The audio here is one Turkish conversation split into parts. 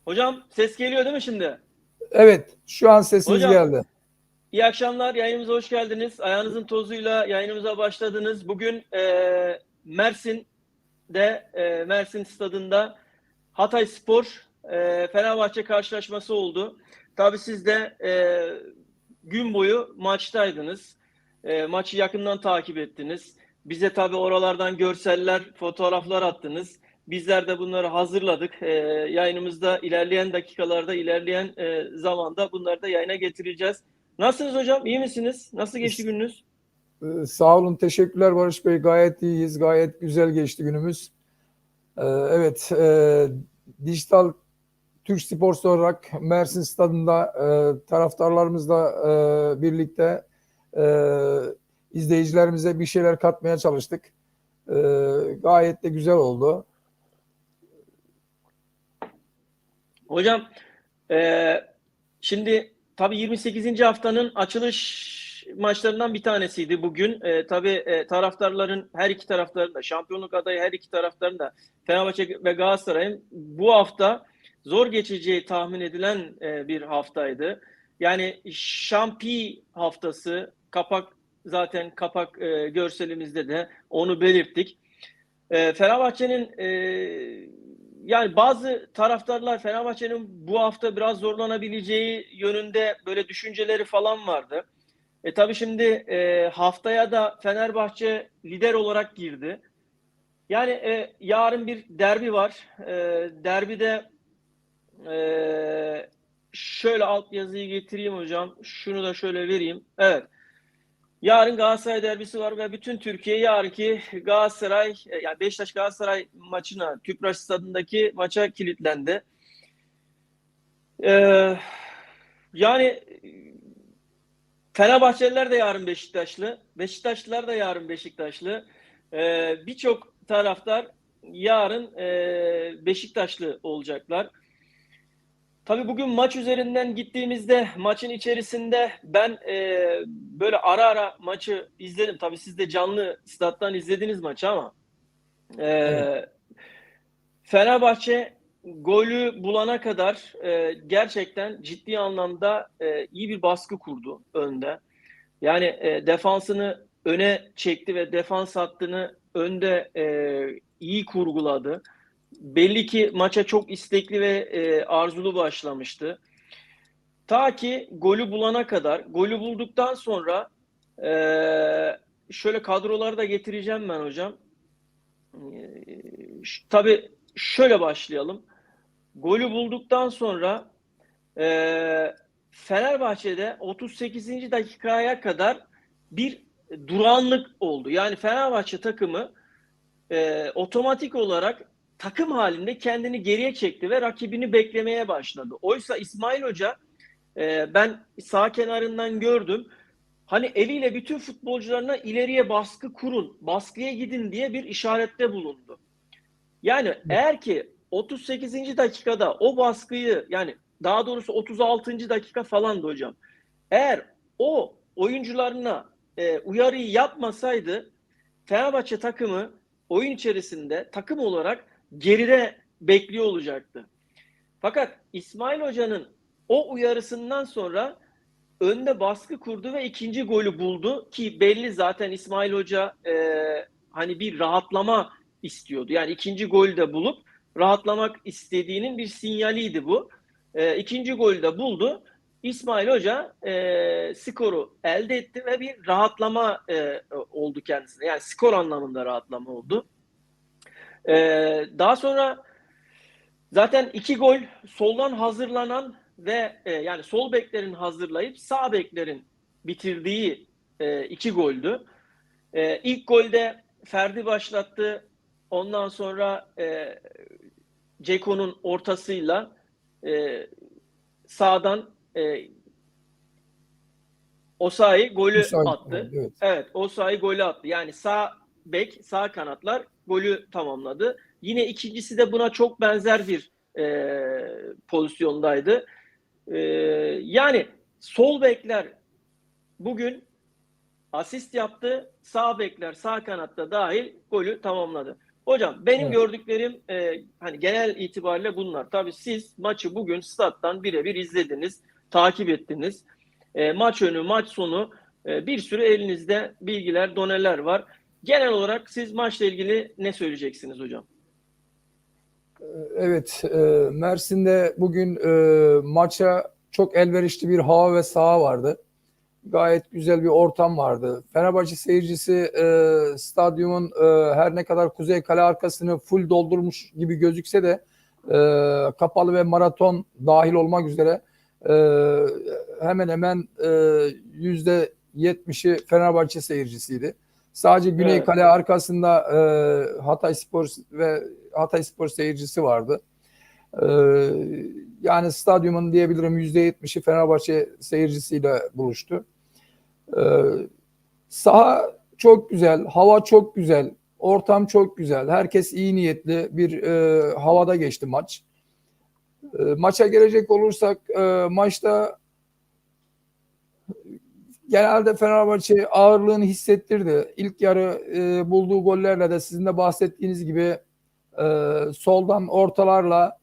Hocam ses geliyor değil mi şimdi? Evet, şu an sesiniz Hocam geldi. iyi akşamlar. Yayınımıza hoş geldiniz. Ayağınızın tozuyla yayınımıza başladınız. Bugün Mersin'de, Mersin Stadında Hatayspor Fenerbahçe karşılaşması oldu. Tabii siz de gün boyu maçtaydınız. Maçı yakından takip ettiniz. Bize tabii oralardan görseller, fotoğraflar attınız. Bizler de bunları hazırladık. Yayınımızda ilerleyen dakikalarda, ilerleyen zamanda bunları da yayına getireceğiz. Nasılsınız hocam? İyi misiniz? Nasıl geçti gününüz? Sağ olun, teşekkürler Barış Bey. Gayet iyiyiz, gayet güzel geçti günümüz. Evet, dijital Türk Spor'su olarak Mersin Stadı'nda taraftarlarımızla birlikte izleyicilerimize bir şeyler katmaya çalıştık. Gayet de güzel oldu. Hocam şimdi tabii 28. haftanın açılış maçlarından bir tanesiydi bugün. Tabii taraftarların her iki taraftarın da şampiyonluk adayı her iki taraftarın da Fenerbahçe ve Galatasaray'ın bu hafta zor geçeceği tahmin edilen bir haftaydı. Yani Şampi haftası zaten kapak görselimizde de onu belirttik. Fenerbahçe'nin yani bazı taraftarlar Fenerbahçe'nin bu hafta biraz zorlanabileceği yönünde böyle düşünceleri falan vardı. Tabii şimdi haftaya da Fenerbahçe lider olarak girdi. Yani yarın bir derbi var. Derbide şöyle altyazıyı getireyim hocam. Şunu da şöyle vereyim. Evet. Yarın Galatasaray derbisi var ve bütün Türkiye yarınki Galatasaray, yani Beşiktaş Galatasaray maçına, Tüpraş Stadı'ndaki maça kilitlendi. Yani Fenerbahçeliler de yarın Beşiktaşlı, Beşiktaşlılar da yarın Beşiktaşlı. Birçok taraftar yarın Beşiktaşlı olacaklar. Tabii bugün maç üzerinden gittiğimizde maçın içerisinde ben böyle ara ara maçı izledim. Tabii siz de canlı stat'tan izlediniz maçı ama Evet. Fenerbahçe golü bulana kadar gerçekten ciddi anlamda iyi bir baskı kurdu önde. Yani defansını öne çekti ve defans hattını önde iyi kurguladı. Belli ki maça çok istekli ve arzulu başlamıştı. Ta ki golü bulana kadar, golü bulduktan sonra şöyle kadroları da getireceğim ben hocam. Tabii şöyle başlayalım. Golü bulduktan sonra Fenerbahçe'de 38. dakikaya kadar bir durağanlık oldu. Yani Fenerbahçe takımı otomatik olarak takım halinde kendini geriye çekti ve rakibini beklemeye başladı. Oysa İsmail Hoca ben sağ kenarından gördüm. Hani eliyle bütün futbolcularına ileriye baskı kurun, baskıya gidin diye bir işarette bulundu. Yani eğer ki 38. dakikada o baskıyı, yani daha doğrusu 36. dakika falandı hocam. Eğer o oyuncularına uyarıyı yapmasaydı Fenerbahçe takımı oyun içerisinde takım olarak geride bekliyor olacaktı. Fakat İsmail Hoca'nın o uyarısından sonra önde baskı kurdu ve ikinci golü buldu ki belli zaten İsmail Hoca hani bir rahatlama istiyordu. Yani ikinci golü de bulup rahatlamak istediğinin bir sinyaliydi bu. İkinci golü de buldu. İsmail Hoca skoru elde etti ve bir rahatlama oldu kendisine. Yani skor anlamında rahatlama oldu. Daha sonra zaten iki gol soldan hazırlanan ve yani sol beklerin hazırlayıp sağ beklerin bitirdiği iki goldü. İlk golde Ferdi başlattı. Ondan sonra Ceko'nun ortasıyla sağdan Osayi golü Müsait attı. oldu, evet. Evet, Osayi golü attı. Yani sağ bek, sağ kanatlar golü tamamladı. Yine ikincisi de buna çok benzer bir pozisyondaydı. E, Yani sol bekler bugün asist yaptı. Sağ bekler, sağ kanatta dahil golü tamamladı. Hocam benim Evet. gördüklerim hani genel itibariyle bunlar. Tabii siz maçı bugün stat'tan birebir izlediniz, takip ettiniz. Maç önü, maç sonu bir sürü elinizde bilgiler, doneler var. Genel olarak siz maçla ilgili ne söyleyeceksiniz hocam? Evet, Mersin'de bugün maça çok elverişli bir hava ve saha vardı. Gayet güzel bir ortam vardı. Fenerbahçe seyircisi stadyumun her ne kadar Kuzey Kale arkasını full doldurmuş gibi gözükse de kapalı ve maraton dahil olmak üzere e, hemen hemen %70'i Fenerbahçe seyircisiydi. Sadece Güney Evet. Kale arkasında Hatay Spor seyircisi vardı. E, Yani stadyumun diyebilirim %70'i Fenerbahçe seyircisiyle buluştu. Ee, Saha çok güzel, hava çok güzel, ortam çok güzel. Herkes iyi niyetli bir havada geçti maç. Maça gelecek olursak maçta genelde Fenerbahçe ağırlığını hissettirdi. İlk yarı bulduğu gollerle de sizin de bahsettiğiniz gibi soldan ortalarla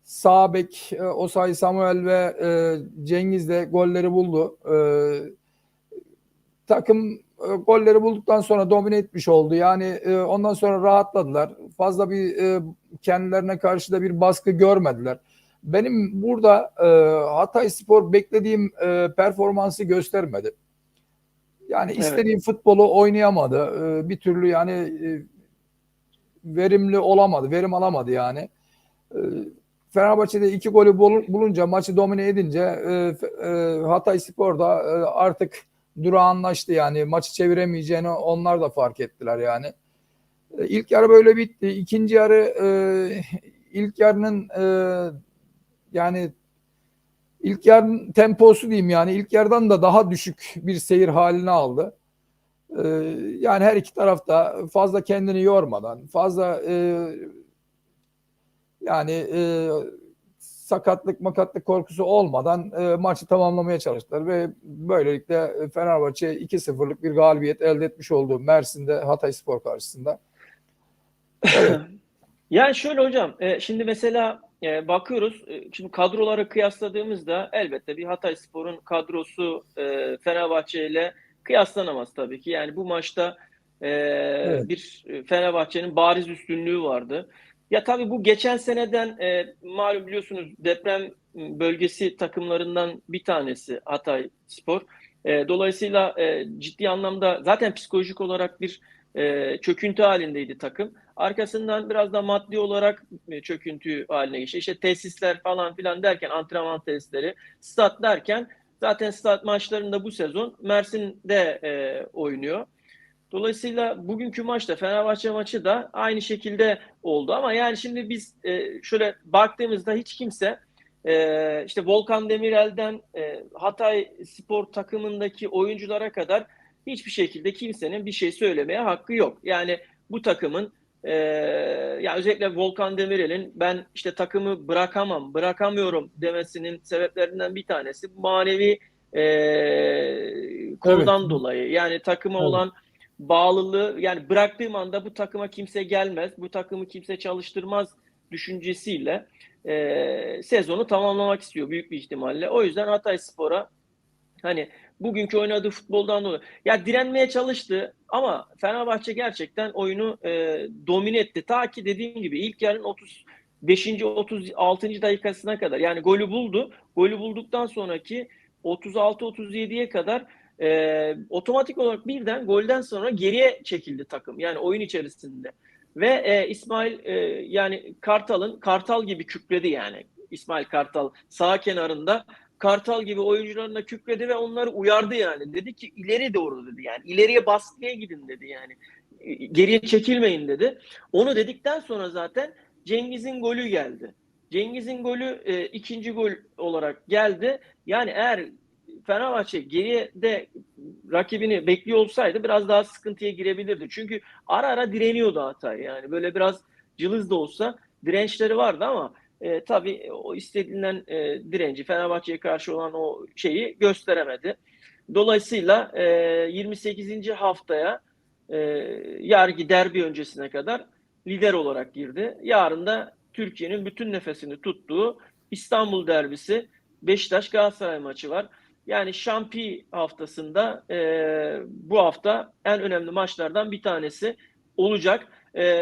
sağ bek Osayi Samuel ve Cengiz de golleri buldu. Takım golleri bulduktan sonra domine etmiş oldu. Yani ondan sonra rahatladılar. Fazla bir kendilerine karşı da bir baskı görmediler. Benim burada Hatayspor beklediğim performansı göstermedi. Yani Evet. istediğim futbolu oynayamadı. Bir türlü yani verimli olamadı, verim alamadı yani. E, Fenerbahçe'de iki golü bulunca, maçı domine edince Hatayspor da artık durağanlaştı yani. Maçı çeviremeyeceğini onlar da fark ettiler yani. İlk yarı böyle bitti. İkinci yarı ilk yarının yani ilk yarının temposu diyeyim yani ilk yarıdan da daha düşük bir seyir haline aldı. E, Yani her iki tarafta fazla kendini yormadan, fazla yani sakatlık makatlık korkusu olmadan maçı tamamlamaya çalıştılar ve böylelikle Fenerbahçe 2-0'lık bir galibiyet elde etmiş oldu Mersin'de Hatayspor karşısında. Evet, Yani şöyle hocam, şimdi mesela bakıyoruz, şimdi kadroları kıyasladığımızda elbette bir Hatayspor'un kadrosu Fenerbahçe ile kıyaslanamaz tabii ki. Yani bu maçta evet, bir Fenerbahçe'nin bariz üstünlüğü vardı. Ya tabii bu geçen seneden malum biliyorsunuz deprem bölgesi takımlarından bir tanesi Hatayspor. Dolayısıyla ciddi anlamda zaten psikolojik olarak bir çöküntü halindeydi takım. Arkasından biraz da maddi olarak çöküntü haline geçti. İşte tesisler falan filan derken antrenman tesisleri, stat derken zaten stat maçlarında bu sezon Mersin'de oynuyor. Dolayısıyla bugünkü maçta Fenerbahçe maçı da aynı şekilde oldu ama yani şimdi biz şöyle baktığımızda hiç kimse işte Volkan Demirel'den Hatay Spor takımındaki oyunculara kadar hiçbir şekilde kimsenin bir şey söylemeye hakkı yok. Yani bu takımın yani özellikle Volkan Demirel'in ben işte takımı bırakamam, bırakamıyorum demesinin sebeplerinden bir tanesi manevi evet, konudan dolayı. Yani takıma evet, olan bağlılığı yani bıraktığım anda bu takıma kimse gelmez, bu takımı kimse çalıştırmaz düşüncesiyle sezonu tamamlamak istiyor büyük bir ihtimalle. O yüzden Hatayspor'a hani bugünkü oynadığı futboldan dolayı ya direnmeye çalıştı ama Fenerbahçe gerçekten oyunu domine etti. Ta ki dediğim gibi ilk yarının 35. 36. dakikasına kadar yani golü buldu. Golü bulduktan sonraki 36-37'ye kadar otomatik olarak birden golden sonra geriye çekildi takım. Yani oyun içerisinde. Ve İsmail yani Kartal gibi kükredi yani. İsmail Kartal sağ kenarında Kartal gibi oyuncularına kükredi ve onları uyardı yani. Dedi ki ileri doğru dedi yani. İleriye baskıya gidin dedi yani. Geriye çekilmeyin dedi. Onu dedikten sonra zaten Cengiz'in golü geldi. Cengiz'in golü ikinci gol olarak geldi. Yani eğer Fenerbahçe geriye de rakibini bekliyor olsaydı biraz daha sıkıntıya girebilirdi. Çünkü ara ara direniyordu Hatay. Yani böyle biraz cılız da olsa dirençleri vardı ama tabii o istenilen direnci Fenerbahçe'ye karşı olan o şeyi gösteremedi. Dolayısıyla 28. haftaya yarınki derbi öncesine kadar lider olarak girdi. Yarın da Türkiye'nin bütün nefesini tuttuğu İstanbul derbisi, Beşiktaş Galatasaray maçı var. Yani Şampi haftasında bu hafta en önemli maçlardan bir tanesi olacak.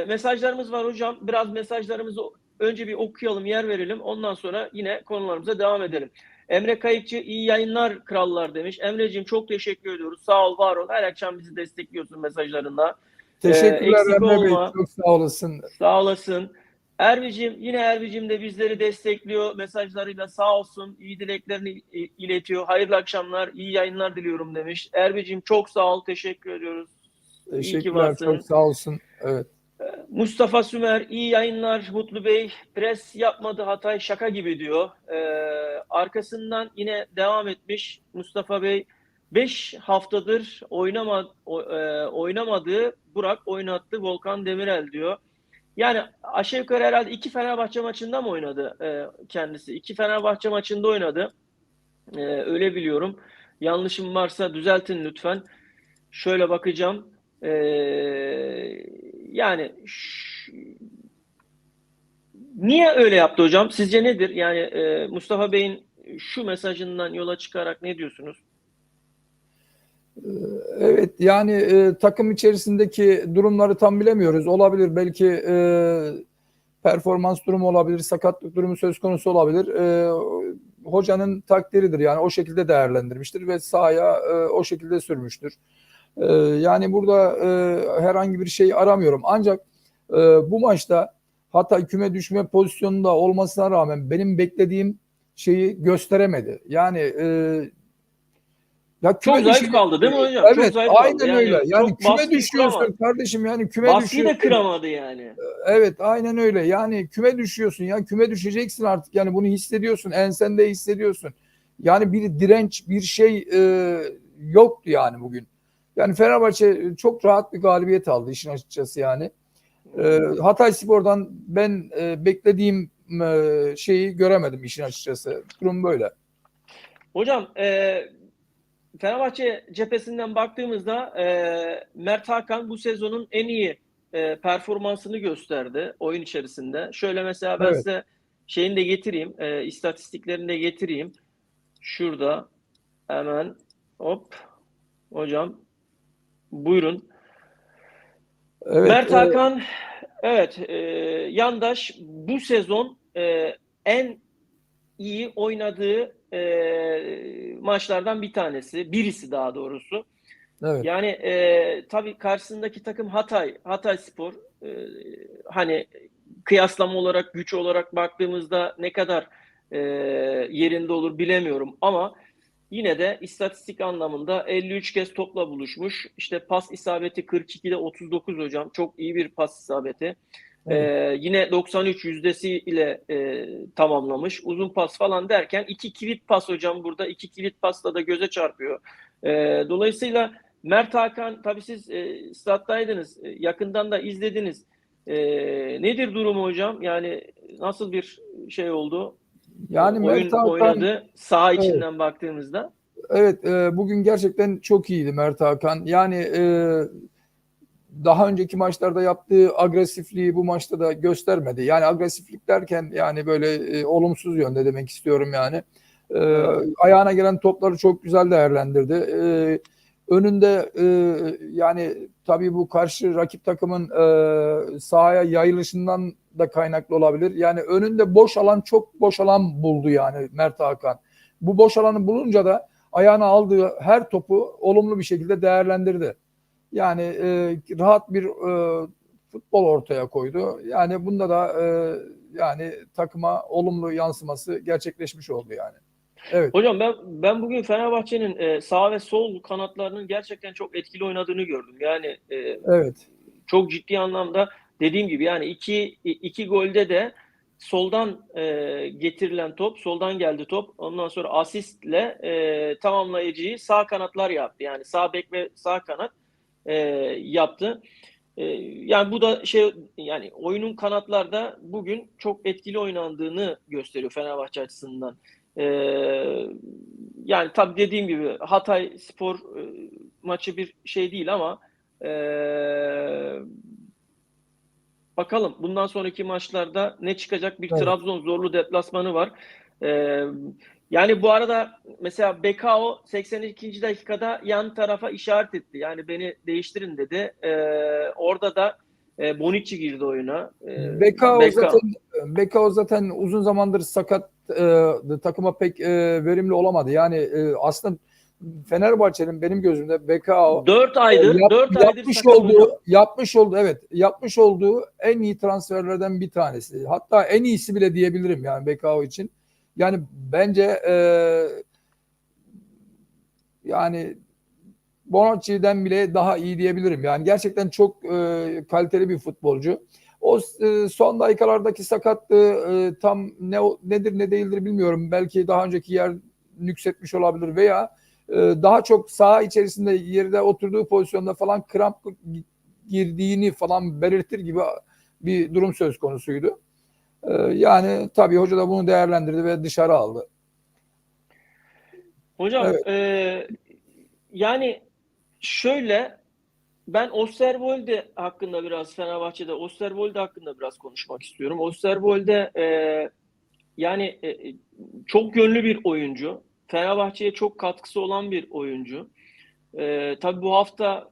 Mesajlarımız var hocam. Biraz mesajlarımızı önce bir okuyalım, yer verelim. Ondan sonra yine konularımıza devam edelim. Emre Kayıkçı iyi yayınlar krallar demiş. Emreciğim çok teşekkür ediyoruz. Sağ ol, var ol. Her akşam bizi destekliyorsun mesajlarında. Teşekkürler Eksik Emre Bey. olma. Çok sağ olasın. Sağ olasın. Yine Ervicim de bizleri destekliyor mesajlarıyla, sağ olsun. İyi dileklerini iletiyor. Hayırlı akşamlar, iyi yayınlar diliyorum demiş. Ervicim çok sağ ol, teşekkür ediyoruz. İyi ki Teşekkürler. varsın. Çok sağ olsun. Evet. Mustafa Sümer, iyi yayınlar Mutlu Bey. Pres yapmadı Hatay, şaka gibi diyor. Arkasından yine devam etmiş Mustafa Bey. 5 haftadır oynamadığı Burak oynattı Volkan Demirel diyor. Yani aşağı yukarı herhalde 2 Fenerbahçe maçında mı oynadı kendisi? 2 Fenerbahçe maçında oynadı. Öyle biliyorum. Yanlışım varsa düzeltin lütfen. Şöyle bakacağım. Yani niye öyle yaptı hocam? Sizce nedir? Yani Mustafa Bey'in şu mesajından yola çıkarak ne diyorsunuz? Evet yani takım içerisindeki durumları tam bilemiyoruz. Olabilir belki performans durumu olabilir, sakatlık durumu söz konusu olabilir. Hocanın takdiridir yani o şekilde değerlendirmiştir ve sahaya o şekilde sürmüştür. Yani burada herhangi bir şey aramıyorum. Ancak bu maçta Hatay küme düşme pozisyonunda olmasına rağmen benim beklediğim şeyi gösteremedi. Yani ya küme Çok zayıf düşecek. kaldı değil mi hocam? Çok Evet, zayıf kaldı. aynen Yani öyle. Yani çok küme baskıyı düşüyorsun kuramadı. kardeşim yani küme Baskıyı da düşüyorsun. kıramadı yani. Evet, aynen öyle. Yani küme düşüyorsun ya küme düşeceksin artık. Yani bunu hissediyorsun. Ensende hissediyorsun. Yani bir direnç, bir şey yoktu yani bugün. Yani Fenerbahçe çok rahat bir galibiyet aldı işin açıkçası yani. Hatayspor'dan ben beklediğim şeyi göremedim işin açıkçası. Durum böyle. Hocam Fenerbahçe cephesinden baktığımızda Mert Hakan bu sezonun en iyi performansını gösterdi oyun içerisinde. Şöyle mesela ben Evet. size şeyini de getireyim, istatistiklerini de getireyim. Şurada hemen hop hocam buyurun. Evet. Mert Hakan, evet, yandaş bu sezon en iyi oynadığı maçlardan bir tanesi, birisi daha doğrusu. Evet. Yani tabii karşısındaki takım Hatayspor. Hani kıyaslama olarak, güç olarak baktığımızda ne kadar yerinde olur bilemiyorum ama yine de istatistik anlamında 53 kez topla buluşmuş. İşte pas isabeti 42'de 39 hocam. Çok iyi bir pas isabeti. Evet. Yine 93 yüzdesiyle tamamlamış. Uzun pas falan derken iki kilit pas hocam burada. İki kilit pasla da göze çarpıyor. Dolayısıyla Mert Hakan tabii siz stat'taydınız. Yakından da izlediniz. Nedir durumu hocam? Yani nasıl bir şey oldu? Yani Mert Oyun Hakan, oynadı saha evet. içinden baktığımızda. Evet, bugün gerçekten çok iyiydi Mert Hakan. Yani daha önceki maçlarda yaptığı agresifliği bu maçta da göstermedi. Yani agresiflik derken yani böyle olumsuz yönde demek istiyorum yani. Evet. Ayağına gelen topları çok güzel değerlendirdi. Önünde yani tabii bu karşı rakip takımın sahaya yayılışından da kaynaklı olabilir. Yani önünde çok boş alan buldu yani Mert Hakan. Bu boş alanı bulunca da ayağına aldığı her topu olumlu bir şekilde değerlendirdi. Yani rahat bir futbol ortaya koydu. Yani bunda da yani takıma olumlu yansıması gerçekleşmiş oldu yani. Evet. Hocam ben bugün Fenerbahçe'nin sağ ve sol kanatlarının gerçekten çok etkili oynadığını gördüm. Yani Evet. çok ciddi anlamda dediğim gibi yani iki golde de soldan getirilen top, soldan geldi top. Ondan sonra asistle tamamlayıcıyı sağ kanatlar yaptı. Yani sağ bek ve sağ kanat yaptı. Yani bu da yani oyunun kanatlarda bugün çok etkili oynandığını gösteriyor Fenerbahçe açısından. Yani tabii dediğim gibi Hatay Spor maçı bir şey değil ama Ee, Bakalım bundan sonraki maçlarda ne çıkacak? Bir Evet. Trabzon zorlu deplasmanı var. Ee, Yani bu arada mesela Bekao 82. dakikada yan tarafa işaret etti. Yani beni değiştirin dedi. Orada da Bonucci girdi oyuna. Bekao. Bekao zaten uzun zamandır sakat, takıma pek verimli olamadı. Yani aslında Fenerbahçe'nin benim gözümde Bekao 4 aydır sakat hocam. yapmış olduğu en iyi transferlerden bir tanesi. Hatta en iyisi bile diyebilirim yani Bekao için. Yani bence yani Bonucci'den bile daha iyi diyebilirim. Yani gerçekten çok kaliteli bir futbolcu. O son dakikalardaki sakatlığı tam nedir ne değildir bilmiyorum. Belki daha önceki yer nüksetmiş olabilir veya daha çok saha içerisinde yerde oturduğu pozisyonda falan kramp girdiğini falan belirtir gibi bir durum söz konusuydu. Yani tabii hoca da bunu değerlendirdi ve dışarı aldı. Hocam Evet, yani şöyle, ben Osterwolde hakkında biraz Fenerbahçe'de Osterwolde hakkında biraz konuşmak istiyorum. Osterwolde yani çok yönlü bir oyuncu. Fenerbahçe'ye çok katkısı olan bir oyuncu. Tabii bu hafta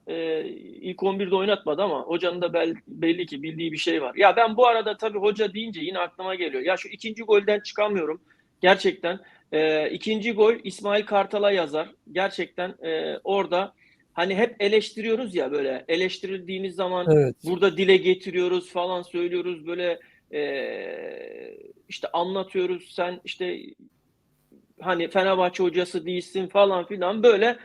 ilk 11'de oynatmadı ama hocanın da belli ki bildiği bir şey var. Ya ben bu arada tabii hoca deyince yine aklıma geliyor. Ya şu ikinci golden çıkamıyorum. Gerçekten. İkinci gol İsmail Kartal'a yazar. Gerçekten orada hani hep eleştiriyoruz ya, böyle eleştirildiğimiz zaman evet. burada dile getiriyoruz falan, söylüyoruz böyle, işte anlatıyoruz, sen işte hani Fenerbahçe hocası değilsin falan filan, böyle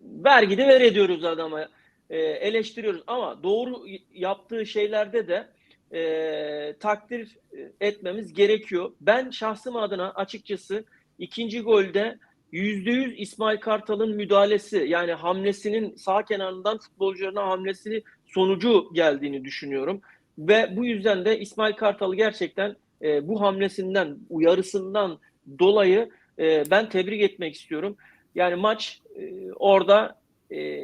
vergide ver ediyoruz adama, eleştiriyoruz ama doğru yaptığı şeylerde de takdir etmemiz gerekiyor. Ben şahsım adına açıkçası ikinci golde %100 İsmail Kartal'ın müdahalesi, yani hamlesinin sağ kenarından futbolcularına hamlesi sonucu geldiğini düşünüyorum. Ve bu yüzden de İsmail Kartal'ı gerçekten bu hamlesinden, uyarısından dolayı ben tebrik etmek istiyorum. Yani maç orada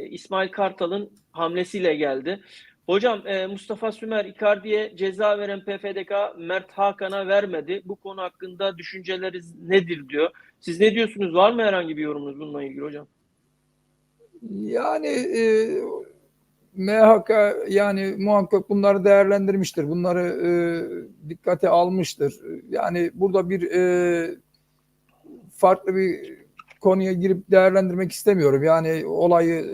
İsmail Kartal'ın hamlesiyle geldi. Hocam Mustafa Sümer Icardi'ye ceza veren PFDK Mert Hakan'a vermedi. Bu konu hakkında düşünceleriniz nedir diyor. Siz ne diyorsunuz? Var mı herhangi bir yorumunuz bununla ilgili hocam? Yani MHK yani muhakkak bunları değerlendirmiştir. Bunları dikkate almıştır. Yani burada bir farklı bir konuya girip değerlendirmek istemiyorum. Yani olayı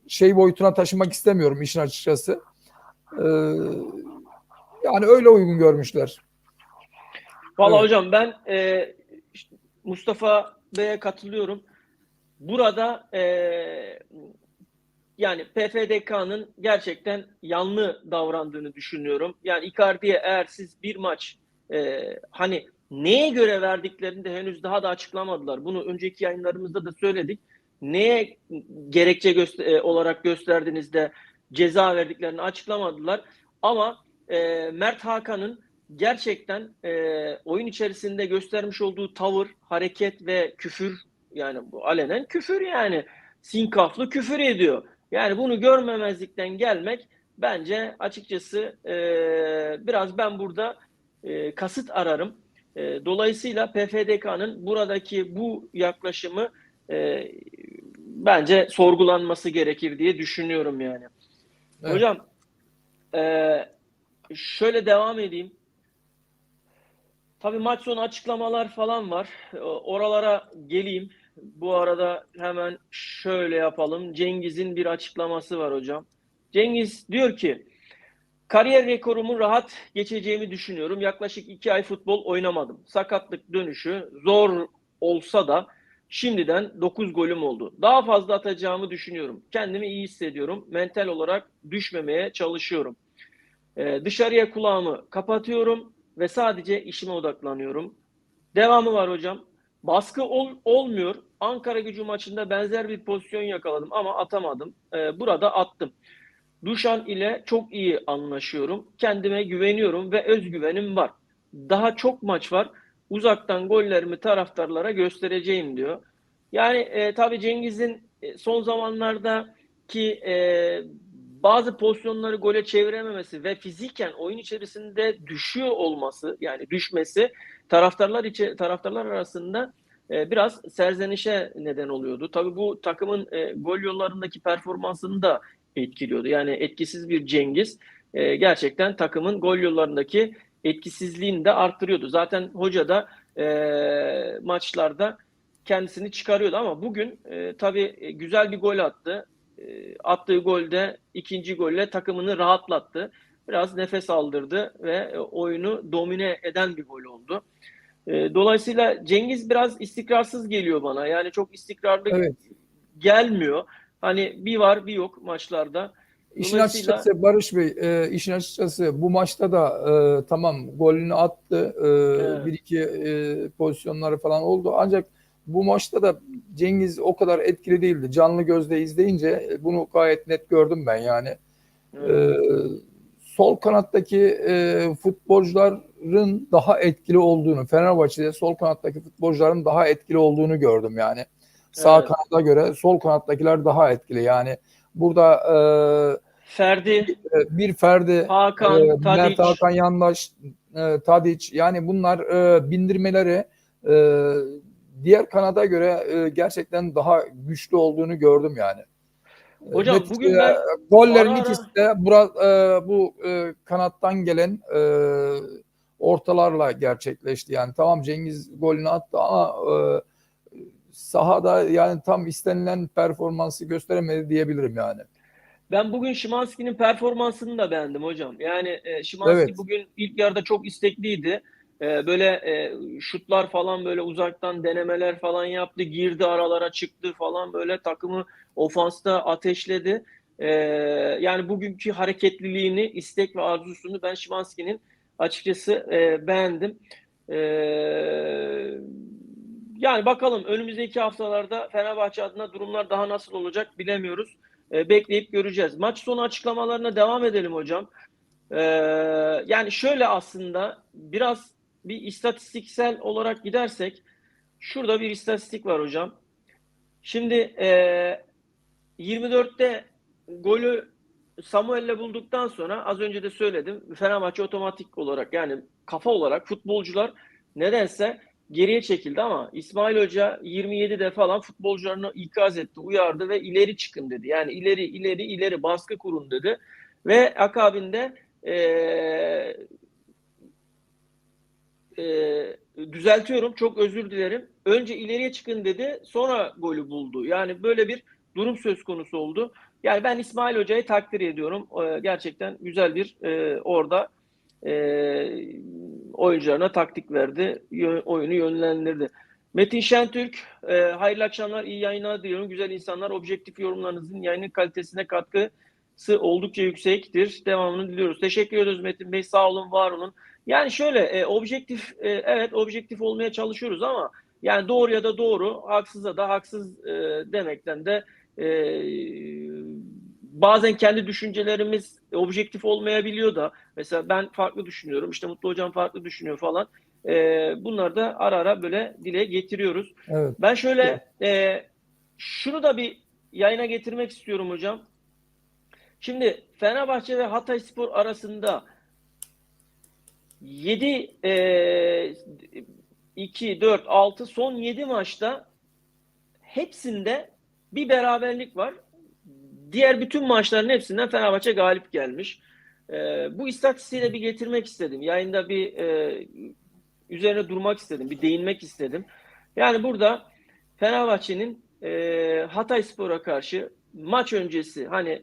şey boyutuna taşımak istemiyorum işin açıkçası. E, Yani öyle uygun görmüşler. Valla Evet. hocam ben Mustafa Bey'e katılıyorum. Burada yani PFDK'nın gerçekten yanlı davrandığını düşünüyorum. Yani Icardi'ye eğer siz bir maç hani neye göre verdiklerini de henüz daha da açıklamadılar. Bunu önceki yayınlarımızda da söyledik. Neye gerekçe olarak gösterdiğinizde ceza verdiklerini açıklamadılar. Ama Mert Hakan'ın gerçekten oyun içerisinde göstermiş olduğu tavır, hareket ve küfür, yani bu alenen küfür, yani sinkaflı küfür ediyor. Yani bunu görmemezlikten gelmek bence açıkçası biraz ben burada kasıt ararım. Dolayısıyla PFDK'nın buradaki bu yaklaşımı bence sorgulanması gerekir diye düşünüyorum yani. Evet. Hocam şöyle devam edeyim. Tabii maç sonu açıklamalar falan var. Oralara geleyim. Bu arada hemen şöyle yapalım. Cengiz'in bir açıklaması var hocam. Cengiz diyor ki, kariyer rekorumu rahat geçeceğimi düşünüyorum. Yaklaşık 2 ay futbol oynamadım. Sakatlık dönüşü zor olsa da şimdiden 9 golüm oldu. Daha fazla atacağımı düşünüyorum. Kendimi iyi hissediyorum. Mental olarak düşmemeye çalışıyorum. Dışarıya kulağımı kapatıyorum ve sadece işime odaklanıyorum. Devamı var hocam. Baskı olmuyor. Ankara-Gücü maçında benzer bir pozisyon yakaladım ama atamadım. Burada attım. Duşan ile çok iyi anlaşıyorum. Kendime güveniyorum ve özgüvenim var. Daha çok maç var. Uzaktan gollerimi taraftarlara göstereceğim diyor. Yani tabii Cengiz'in son zamanlarda ki bazı pozisyonları gole çevirememesi ve fiziken oyun içerisinde düşüyor olması, yani düşmesi taraftarlar arasında biraz serzenişe neden oluyordu. Tabii bu takımın gol yollarındaki performansını da etkiliyordu. Yani etkisiz bir Cengiz gerçekten takımın gol yollarındaki etkisizliğini de arttırıyordu. Zaten hoca da maçlarda kendisini çıkarıyordu ama bugün tabii güzel bir gol attı. Attığı golde ikinci golle takımını rahatlattı. Biraz nefes aldırdı ve oyunu domine eden bir gol oldu. Dolayısıyla Cengiz biraz istikrarsız geliyor bana. Yani çok istikrarlı Evet. gelmiyor. Hani bir var bir yok maçlarda. İşin Dolayısıyla açıkçası Barış Bey, işin açıkçası bu maçta da tamam golünü attı. Bir evet, iki pozisyonları falan oldu. Ancak bu maçta da Cengiz o kadar etkili değildi. Canlı gözle izleyince bunu gayet net gördüm ben yani. evet, E, Sol kanattaki futbolcuların daha etkili olduğunu, Fenerbahçe'de sol kanattaki futbolcuların daha etkili olduğunu gördüm yani. Sağ evet. kanada göre sol kanattakiler daha etkili. Yani burada Ferdi, bir Ferdi, Hakan, Mert Tadic. Hakan Yandaş, Tadic yani bunlar bindirmeleri e, diğer kanada göre gerçekten daha güçlü olduğunu gördüm yani. Hocam bugün Neticede ben gollerin ara ikisi ara de bu kanattan gelen ortalarla gerçekleşti. Yani tamam Cengiz golünü attı ama sahada yani tam istenilen performansı gösteremedi diyebilirim yani. Ben bugün Szymański'nin performansını da beğendim hocam. Yani Szymański Evet, bugün ilk yarıda çok istekliydi. Böyle şutlar falan böyle uzaktan denemeler falan yaptı. Girdi aralara çıktı falan böyle takımı ofansta ateşledi. E, Yani bugünkü hareketliliğini, istek ve arzusunu ben Szymański'nin açıkçası beğendim. E, Yani bakalım önümüzdeki haftalarda Fenerbahçe adına durumlar daha nasıl olacak bilemiyoruz. Bekleyip göreceğiz. Maç sonu açıklamalarına devam edelim hocam. E, Yani şöyle aslında biraz bir istatistiksel olarak gidersek şurada bir istatistik var hocam. Şimdi 24'te golü Samuel'le bulduktan sonra az önce de söyledim. Fenerbahçe otomatik olarak yani kafa olarak futbolcular nedense geriye çekildi ama İsmail Hoca 27'de falan futbolcularını ikaz etti, uyardı ve ileri çıkın dedi. Yani ileri baskı kurun dedi. Ve akabinde düzeltiyorum, çok özür dilerim. Önce ileriye çıkın dedi, sonra golü buldu. Yani böyle bir durum söz konusu oldu. Yani ben İsmail Hoca'yı takdir ediyorum. Gerçekten güzel bir orada e, oyuncularına taktik verdi, oyunu yönlendirdi. Metin Şentürk, hayırlı akşamlar, iyi yayınlar diliyorum. Güzel insanlar, objektif yorumlarınızın yayının kalitesine katkısı oldukça yüksektir. Devamını diliyoruz. Teşekkür ediyoruz Metin Bey, sağ olun, var olun. Yani şöyle objektif evet objektif olmaya çalışıyoruz ama yani doğru ya da doğru, haksıza da haksız demekten de e, bazen kendi düşüncelerimiz objektif olmayabiliyor da mesela ben farklı düşünüyorum işte Mutlu Hocam farklı düşünüyor falan. Bunları da ara ara böyle dile getiriyoruz. evet. Ben şöyle şunu da bir yayına getirmek istiyorum hocam. Şimdi Fenerbahçe ve Hatayspor arasında 7 2 4 6 son 7 maçta hepsinde bir beraberlik var. Diğer bütün maçların hepsinden Fenerbahçe galip gelmiş. Bu istatistiği de bir getirmek istedim. Yayında bir üzerine durmak istedim. Bir değinmek istedim. Yani burada Fenerbahçe'nin Hatayspor'a karşı maç öncesi hani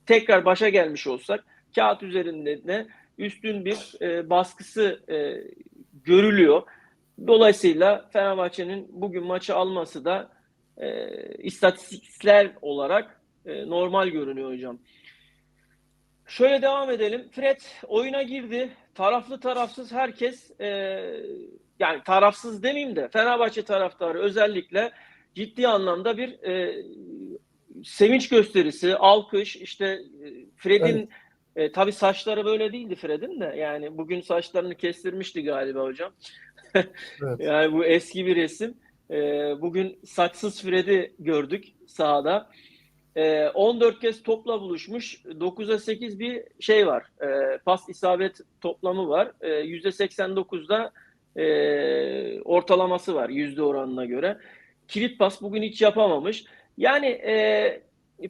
tekrar başa gelmiş olsak kağıt üzerinde ne üstün bir baskısı görülüyor. Dolayısıyla Fenerbahçe'nin bugün maçı alması da istatistikler olarak normal görünüyor hocam. Şöyle devam edelim. Fred oyuna girdi. Taraflı tarafsız herkes yani tarafsız demeyeyim de Fenerbahçe taraftarı özellikle ciddi anlamda bir sevinç gösterisi, alkış. İşte Evet, Fred'in tabii saçları böyle değildi Fred'in de. Yani bugün saçlarını kestirmişti galiba hocam. evet. Yani bu eski bir resim. Bugün saçsız Fred'i gördük sahada. 14 kez topla buluşmuş. 9'a 8 bir şey var. Pas isabet toplamı var. %89'da ortalaması var yüzde oranına göre. Kilit pas bugün hiç yapamamış. Yani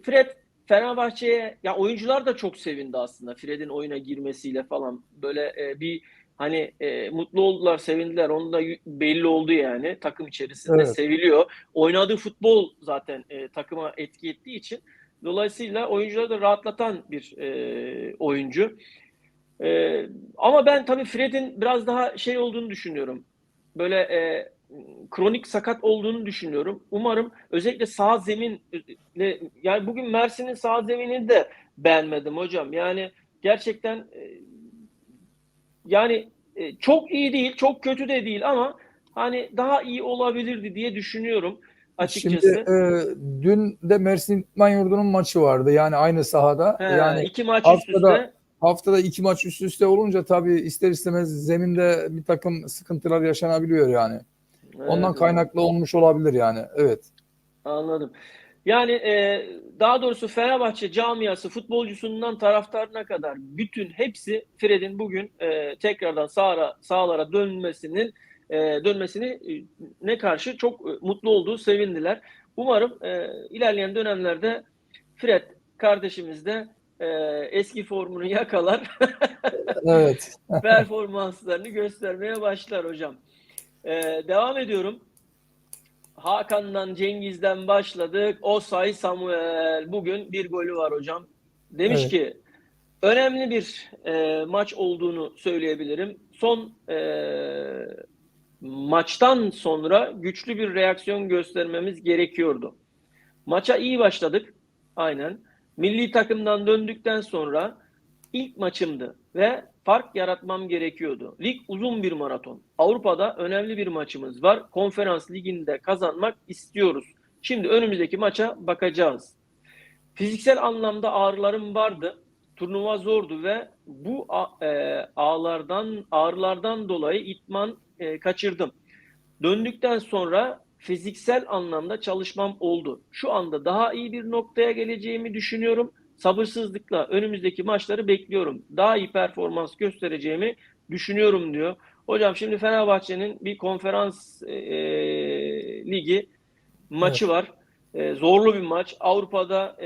Fred Fenerbahçe'ye, ya oyuncular da çok sevindi aslında Fred'in oyuna girmesiyle falan. Böyle bir hani mutlu oldular, sevindiler. Onun da belli oldu yani takım içerisinde Evet. seviliyor. Oynadığı futbol zaten takıma etki ettiği için dolayısıyla oyuncuları da rahatlatan bir oyuncu. Ama ben tabii Fred'in biraz daha şey olduğunu düşünüyorum. Böyle kronik sakat olduğunu düşünüyorum. Umarım özellikle sağ zemin, yani bugün Mersin'in sağ zeminini de beğenmedim hocam. Yani gerçekten yani çok iyi değil, çok kötü de değil ama hani daha iyi olabilirdi diye düşünüyorum Şimdi açıkçası. dün de Mersin İdman Yurdu'nun maçı vardı. Yani aynı sahada. He, Yani iki maç üst haftada üste. haftada 2 maç üst üste olunca tabii ister istemez zeminde bir takım sıkıntılar yaşanabiliyor yani. Ondan Evet hocam. kaynaklı olmuş olabilir yani. Evet. Anladım. Yani daha doğrusu Fenerbahçe camiası futbolcusundan taraftarına kadar bütün hepsi Fred'in bugün tekrardan sahalara dönmesini ne karşı çok mutlu olduğu sevindiler. Umarım ilerleyen dönemlerde Fred kardeşimiz de e, eski formunu yakalar, Evet. performanslarını göstermeye başlar hocam. Devam ediyorum. Hakan'dan, Cengiz'den başladık. Osay Samuel. Bugün bir golü var hocam. Demiş Evet. ki önemli bir maç olduğunu söyleyebilirim. Son maçtan sonra güçlü bir reaksiyon göstermemiz gerekiyordu. Maça iyi başladık. Aynen. Milli takımdan döndükten sonra ilk maçımdı ve fark yaratmam gerekiyordu. Lig uzun bir maraton. Avrupa'da önemli bir maçımız var. Konferans liginde kazanmak istiyoruz. Şimdi önümüzdeki maça bakacağız. Fiziksel anlamda ağrılarım vardı. Turnuva zordu ve bu ağrılardan dolayı idman kaçırdım. Döndükten sonra fiziksel anlamda çalışmam oldu. Şu anda daha iyi bir noktaya geleceğimi düşünüyorum. Sabırsızlıkla önümüzdeki maçları bekliyorum. Daha iyi performans göstereceğimi düşünüyorum diyor. Hocam şimdi Fenerbahçe'nin bir konferans ligi maçı Evet. var. Zorlu bir maç. Avrupa'da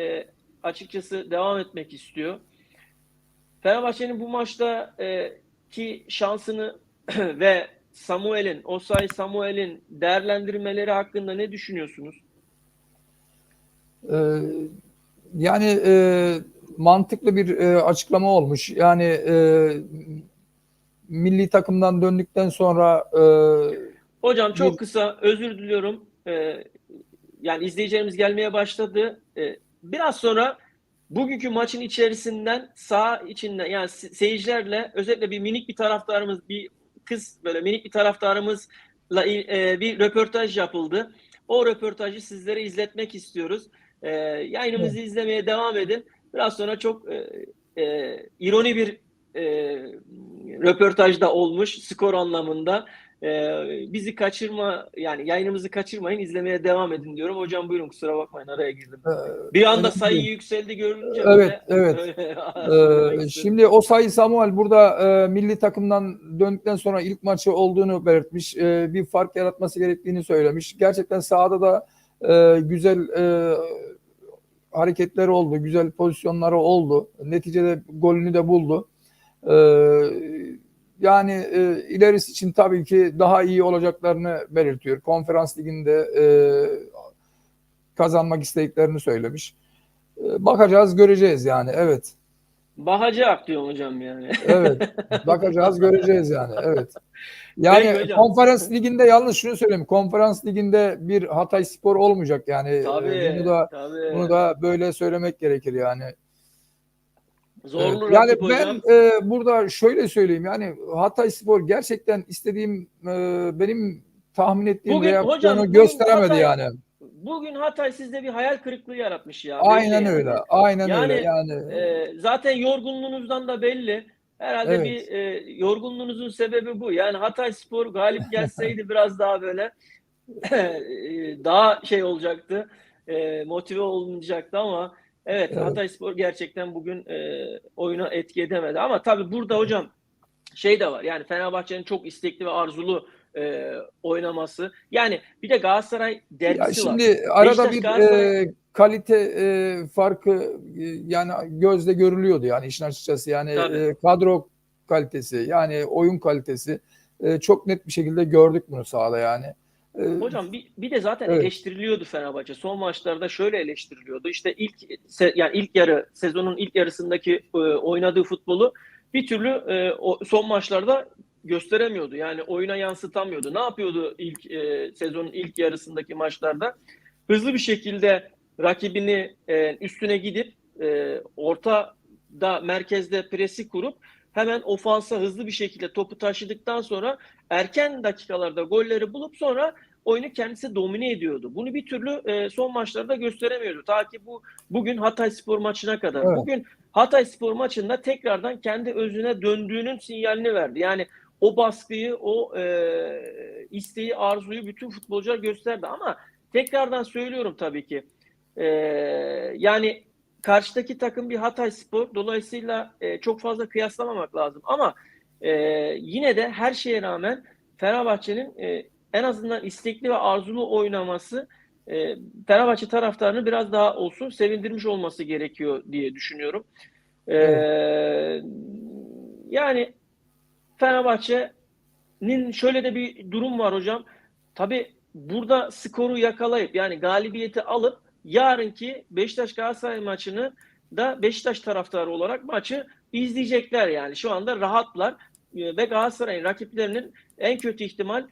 açıkçası devam etmek istiyor. Fenerbahçe'nin bu maçta ki şansını ve Osay Samuel'in değerlendirmeleri hakkında ne düşünüyorsunuz? Ee, Yani mantıklı bir açıklama olmuş. Yani milli takımdan döndükten sonra Hocam bir çok kısa özür diliyorum. Yani izleyicilerimiz gelmeye başladı. Biraz sonra bugünkü maçın içerisinden saha içinden yani seyircilerle özellikle bir taraftarımız bir kız böyle minik bir taraftarımızla bir röportaj yapıldı. O röportajı sizlere izletmek istiyoruz. Yayınımızı izlemeye devam edin. Biraz sonra çok ironi bir röportaj da olmuş skor anlamında. Bizi kaçırma yani yayınımızı kaçırmayın, izlemeye devam edin diyorum. Hocam buyurun, kusura bakmayın araya girdim. e, Bir anda önemli sayı değil. yükseldi görünce Evet, böyle evet. öyle söylemek istedim. Şimdi Osayi Samuel burada milli takımdan döndükten sonra ilk maçı olduğunu belirtmiş. Bir fark yaratması gerektiğini söylemiş. Gerçekten sahada da güzel hareketleri oldu, güzel pozisyonları oldu. Neticede golünü de buldu. E, Yani ilerisi için tabii ki daha iyi olacaklarını belirtiyor. Konferans liginde kazanmak istediklerini söylemiş. Bakacağız, göreceğiz yani. Evet. Bakacak diyorum hocam yani. Evet. Bakacağız, göreceğiz yani. Evet. Yani Peki hocam. konferans liginde yalnız şunu söyleyeyim. Konferans liginde bir Hatayspor olmayacak yani. Tabii, Bunu tabii. da böyle söylemek gerekir yani. Evet. Zorlu Yani rakip ben hocam. burada şöyle söyleyeyim. Yani Hatayspor gerçekten istediğim benim tahmin ettiğim Bugün reaksiyonu hocam gösteremedi yani. Bugün Hatay sizde bir hayal kırıklığı yaratmış ya, belli Aynen öyle. yani. Aynen öyle. Yani Yani zaten yorgunluğunuzdan da belli. Herhalde bir evet. yorgunluğunuzun sebebi bu. Yani Hatayspor galip gelseydi biraz daha böyle daha şey olacaktı. motive olmayacaktı ama evet, Evet. Hatayspor gerçekten bugün oyuna etki edemedi. Ama tabii burada hocam şey de var. Yani Fenerbahçe'nin çok istekli ve arzulu oynaması. Yani bir de Galatasaray Ya derbisi var. şimdi arada Beşiktaş bir Galatasaray kalite farkı yani gözle görülüyordu yani işin açıkçası yani tabii. kadro kalitesi yani oyun kalitesi çok net bir şekilde gördük bunu sahada yani. E, Hocam bir de zaten evet. eleştiriliyordu Fenerbahçe. Son maçlarda şöyle eleştiriliyordu. İşte yani ilk yarı, sezonun ilk yarısındaki oynadığı futbolu bir türlü son maçlarda gösteremiyordu. Yani oyuna yansıtamıyordu. Ne yapıyordu sezonun ilk yarısındaki maçlarda? Hızlı bir şekilde rakibini üstüne gidip ortada, merkezde presi kurup hemen ofansa hızlı bir şekilde topu taşıdıktan sonra erken dakikalarda golleri bulup sonra oyunu kendisi domine ediyordu. Bunu bir türlü son maçlarda gösteremiyordu. Ta ki bugün Hatayspor maçına kadar. Evet. Bugün Hatayspor maçında tekrardan kendi özüne döndüğünün sinyalini verdi. Yani o baskıyı, o isteği, arzuyu bütün futbolcular gösterdi. Ama tekrardan söylüyorum tabii ki. Yani karşıdaki takım bir Hatayspor. Dolayısıyla çok fazla kıyaslamamak lazım. Ama yine de her şeye rağmen Fenerbahçe'nin en azından istekli ve arzulu oynaması Fenerbahçe taraftarını biraz daha olsun sevindirmiş olması gerekiyor diye düşünüyorum. Evet. Yani Fenerbahçe'nin şöyle de bir durum var hocam. Tabii burada skoru yakalayıp yani galibiyeti alıp yarınki Beşiktaş Galatasaray maçını da Beşiktaş taraftarı olarak maçı izleyecekler yani. Şu anda rahatlar ve Galatasaray'ın rakiplerinin en kötü ihtimal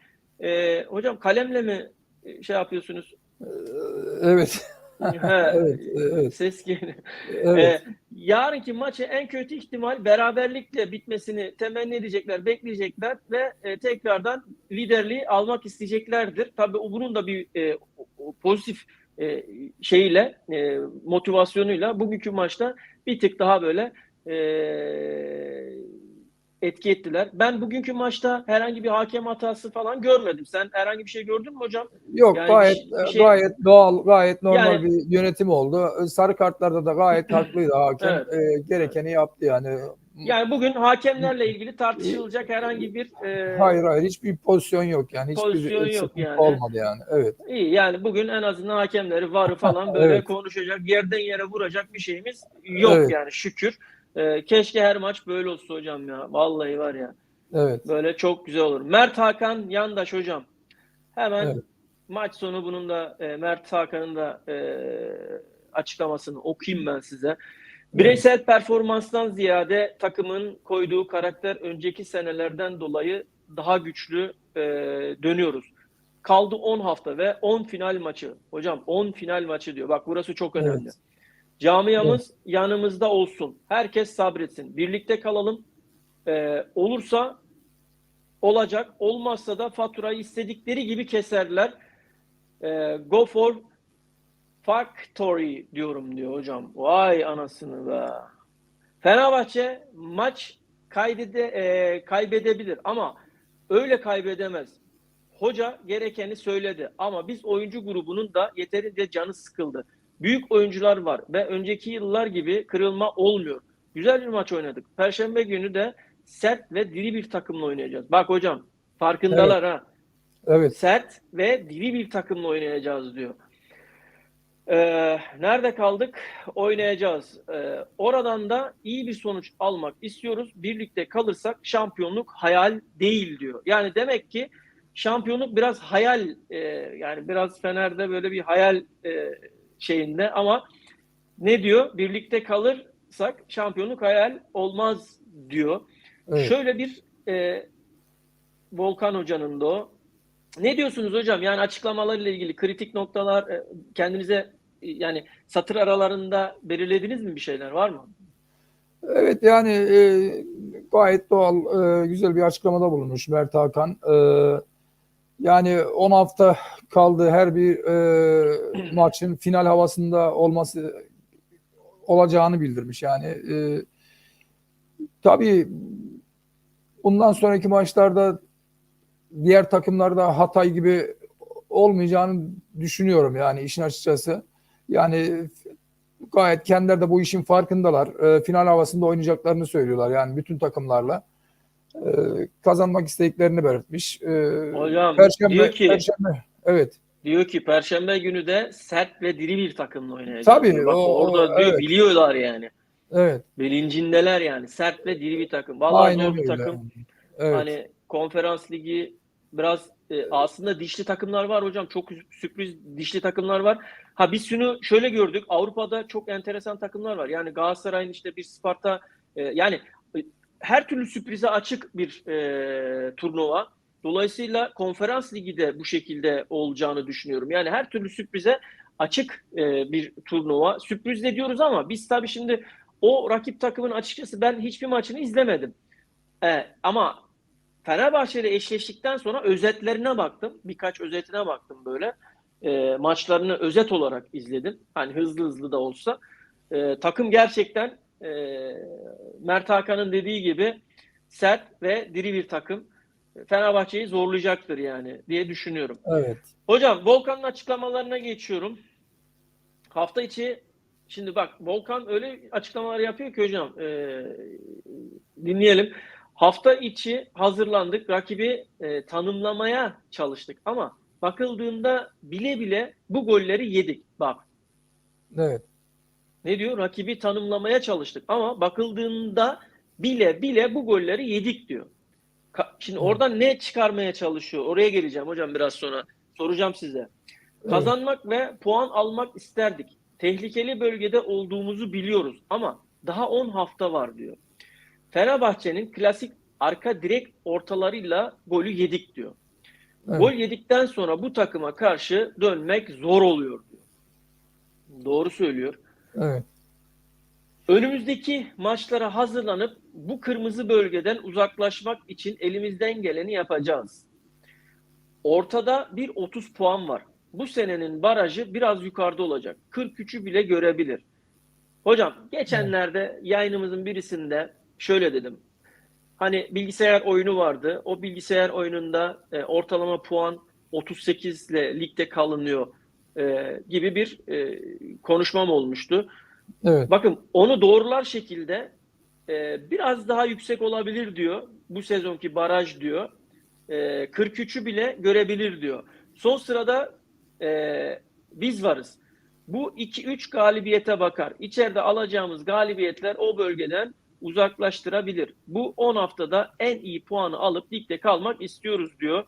hocam kalemle mi şey yapıyorsunuz? Evet. He, Evet. Evet. ses geliyor. Evet. Yarınki maçı en kötü ihtimal beraberlikle bitmesini temenni edecekler, bekleyecekler ve tekrardan liderliği almak isteyeceklerdir. Tabii bunun da bir pozitif şeyiyle, motivasyonuyla bugünkü maçta bir tık daha böyle e, etki ettiler. Ben bugünkü maçta herhangi bir hakem hatası falan görmedim. Sen herhangi bir şey gördün mü hocam? Yok, Yani bir şey gayet doğal, gayet normal yani bir yönetim oldu. Sarı kartlarda da gayet haklıydı hakem. evet. Evet. Gerekeni yaptı yani. Yani bugün hakemlerle ilgili tartışılacak herhangi bir Hayır, hiçbir pozisyon yok yani. Hiçbir pozisyon yok sıkıntı yani. olmadı yani. Evet. İyi yani bugün en azından hakemleri, VAR'ı falan böyle Evet. konuşacak, yerden yere vuracak bir şeyimiz yok Evet. yani şükür. Keşke her maç böyle olsa hocam ya. Vallahi var ya. Evet. Böyle çok güzel olur. Mert Hakan Yandaş hocam. Hemen Evet. maç sonu bunun da Mert Hakan'ın da açıklamasını okuyayım ben size. Evet. Bireysel performanstan ziyade takımın koyduğu karakter önceki senelerden dolayı daha güçlü dönüyoruz. Kaldı 10 hafta ve 10 final maçı. Hocam 10 final maçı diyor. Bak burası çok önemli. Evet. Evet. Camiamız yanımızda olsun. Herkes sabretsin. Birlikte kalalım. Olursa olacak. Olmazsa da faturayı istedikleri gibi keserler. Go for factory diyorum diyor hocam. Vay anasını be. Fenerbahçe maç kaybedebilir ama öyle kaybedemez. Hoca gerekeni söyledi ama biz oyuncu grubunun da yeterince canı sıkıldı. Büyük oyuncular var ve önceki yıllar gibi kırılma olmuyor. Güzel bir maç oynadık. Perşembe günü de sert ve diri bir takımla oynayacağız. Bak hocam Evet. farkındalar ha. Evet. Sert ve diri bir takımla oynayacağız diyor. Nerede kaldık? Oynayacağız. Oradan da iyi bir sonuç almak istiyoruz. Birlikte kalırsak şampiyonluk hayal değil diyor. Yani demek ki şampiyonluk biraz hayal, yani biraz Fener'de böyle bir hayal şeyinde ama ne diyor? Birlikte kalırsak şampiyonluk hayal olmaz diyor. Evet. Şöyle bir Volkan Hoca'nın da o. Ne diyorsunuz hocam? Yani açıklamalarıyla ilgili kritik noktalar kendinize yani satır aralarında belirlediniz mi bir şeyler var mı? Evet yani gayet doğal, güzel bir açıklamada bulunmuş Mert Hakan. Yani 10 hafta kaldı. Her bir maçın final havasında olacağını bildirmiş. Yani tabii bundan sonraki maçlarda diğer takımlarda Hatay gibi olmayacağını düşünüyorum yani işin açıkçası. Yani gayet kendileri de bu işin farkındalar. Final havasında oynayacaklarını söylüyorlar. Yani bütün takımlarla kazanmak istediklerini belirtmiş. Hocam Perşembe, Perşembe, evet. diyor ki Perşembe günü de sert ve diri bir takımla oynayacağız diyor. Tabii Bak orada diyor, evet, biliyorlar yani. evet. Bilincindeler yani. Sert ve diri bir takım. Vallahi Aynen zor bir öyle. takım. Evet. Hani konferans ligi biraz aslında dişli takımlar var hocam. Çok sürpriz dişli takımlar var. Ha biz şunu şöyle gördük. Avrupa'da çok enteresan takımlar var. Yani Galatasaray'ın işte bir Sparta yani her türlü sürprize açık bir turnuva. Dolayısıyla konferans ligi de bu şekilde olacağını düşünüyorum. Yani her türlü sürprize açık bir turnuva. Sürpriz de diyoruz ama biz tabii şimdi o rakip takımın açıkçası ben hiçbir maçını izlemedim. Ama Fenerbahçe ile eşleştikten sonra özetlerine baktım. Birkaç özetine baktım böyle. Maçlarını özet olarak izledim. Hani hızlı hızlı da olsa. Takım gerçekten Mert Hakan'ın dediği gibi sert ve diri bir takım. Fenerbahçe'yi zorlayacaktır yani diye düşünüyorum. Evet. Hocam Volkan'ın açıklamalarına geçiyorum. Hafta içi şimdi bak Volkan öyle açıklamalar yapıyor ki hocam dinleyelim. Hafta içi hazırlandık. Rakibi tanımlamaya çalıştık ama bakıldığında bile bile bu golleri yedik. Bak Evet. ne diyor? Rakibi tanımlamaya çalıştık ama bakıldığında bile bile bu golleri yedik diyor. Şimdi Evet. oradan ne çıkarmaya çalışıyor? Oraya geleceğim hocam biraz sonra. Soracağım size. Evet. Kazanmak ve puan almak isterdik. Tehlikeli bölgede olduğumuzu biliyoruz ama daha 10 hafta var diyor. Fenerbahçe'nin klasik arka direk ortalarıyla golü yedik diyor. Evet. Gol yedikten sonra bu takıma karşı dönmek zor oluyor diyor. Doğru söylüyor. Evet. Önümüzdeki maçlara hazırlanıp bu kırmızı bölgeden uzaklaşmak için elimizden geleni yapacağız. Ortada bir 30 puan var. Bu senenin barajı biraz yukarıda olacak. 43'ü bile görebilir. Hocam Evet. geçenlerde yayınımızın birisinde şöyle dedim. Hani bilgisayar oyunu vardı. O bilgisayar oyununda ortalama puan 38 ile ligde kalınıyor gibi bir konuşmam olmuştu. Evet. Bakın onu doğrular şekilde biraz daha yüksek olabilir diyor. Bu sezonki baraj diyor. 43'ü bile görebilir diyor. Son sırada biz varız. Bu 2-3 galibiyete bakar. İçeride alacağımız galibiyetler o bölgeden uzaklaştırabilir. Bu 10 haftada en iyi puanı alıp ligde kalmak istiyoruz diyor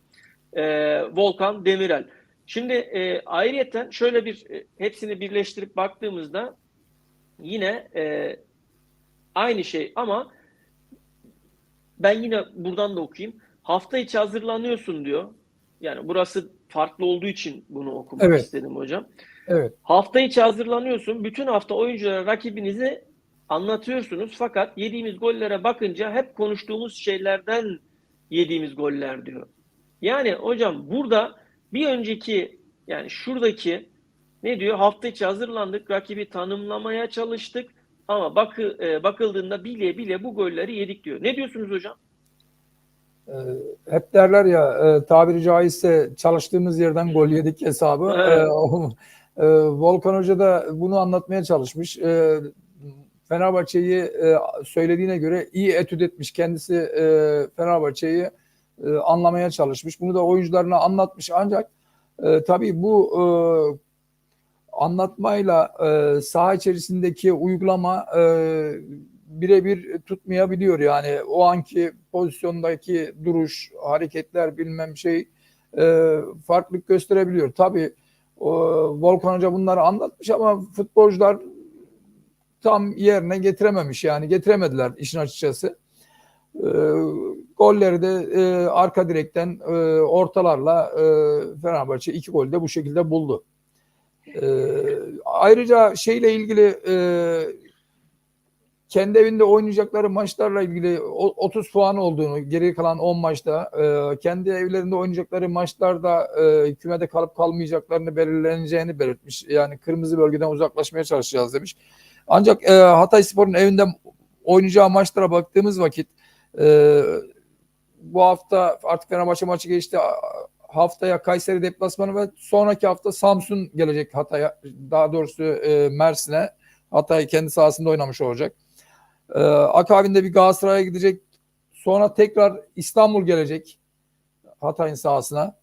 Volkan Demirel. Şimdi ayrıyeten şöyle bir hepsini birleştirip baktığımızda yine aynı şey ama ben yine buradan da okuyayım. Hafta içi hazırlanıyorsun diyor. Yani burası farklı olduğu için bunu okumak Evet. istedim hocam. Evet. Hafta içi hazırlanıyorsun. Bütün hafta oyunculara rakibinizi anlatıyorsunuz. Fakat yediğimiz gollere bakınca hep konuştuğumuz şeylerden yediğimiz goller diyor. Yani hocam burada bir önceki yani şuradaki ne diyor? Hafta içi hazırlandık. Rakibi tanımlamaya çalıştık. Ama bakıldığında bile bile bu golleri yedik diyor. Ne diyorsunuz hocam? Ee, Hep derler ya tabiri caizse çalıştığımız yerden gol yedik hesabı. Evet. Volkan Hoca da bunu anlatmaya çalışmış. Fenerbahçe'yi söylediğine göre iyi etüt etmiş. Kendisi Fenerbahçe'yi anlamaya çalışmış. Bunu da oyuncularına anlatmış. Ancak tabii bu anlatmayla saha içerisindeki uygulama birebir tutmayabiliyor. Yani o anki pozisyondaki duruş, hareketler bilmem şey farklılık gösterebiliyor. Tabii Volkan Hoca bunları anlatmış ama futbolcular tam yerine getirememiş, yani getiremediler işin açıkçası. E, Golleri de arka direkten ortalarla Fenerbahçe 2 golü de bu şekilde buldu. Ayrıca şeyle ilgili kendi evinde oynayacakları maçlarla ilgili 30 puan olduğunu, geri kalan 10 maçta kendi evlerinde oynayacakları maçlarda kümede kalıp kalmayacaklarını belirleneceğini belirtmiş. Yani kırmızı bölgeden uzaklaşmaya çalışacağız demiş. Ancak Hatayspor'un evinde oynayacağı maçlara baktığımız vakit bu hafta artık Fenerbahçe maçı geçti. haftaya Kayseri deplasmanı ve sonraki hafta Samsun gelecek Hatay'a, daha doğrusu Mersin'e. Hatay kendi sahasında oynamış olacak. Akabinde bir Galatasaray'a gidecek. Sonra tekrar İstanbul gelecek Hatay'ın sahasına.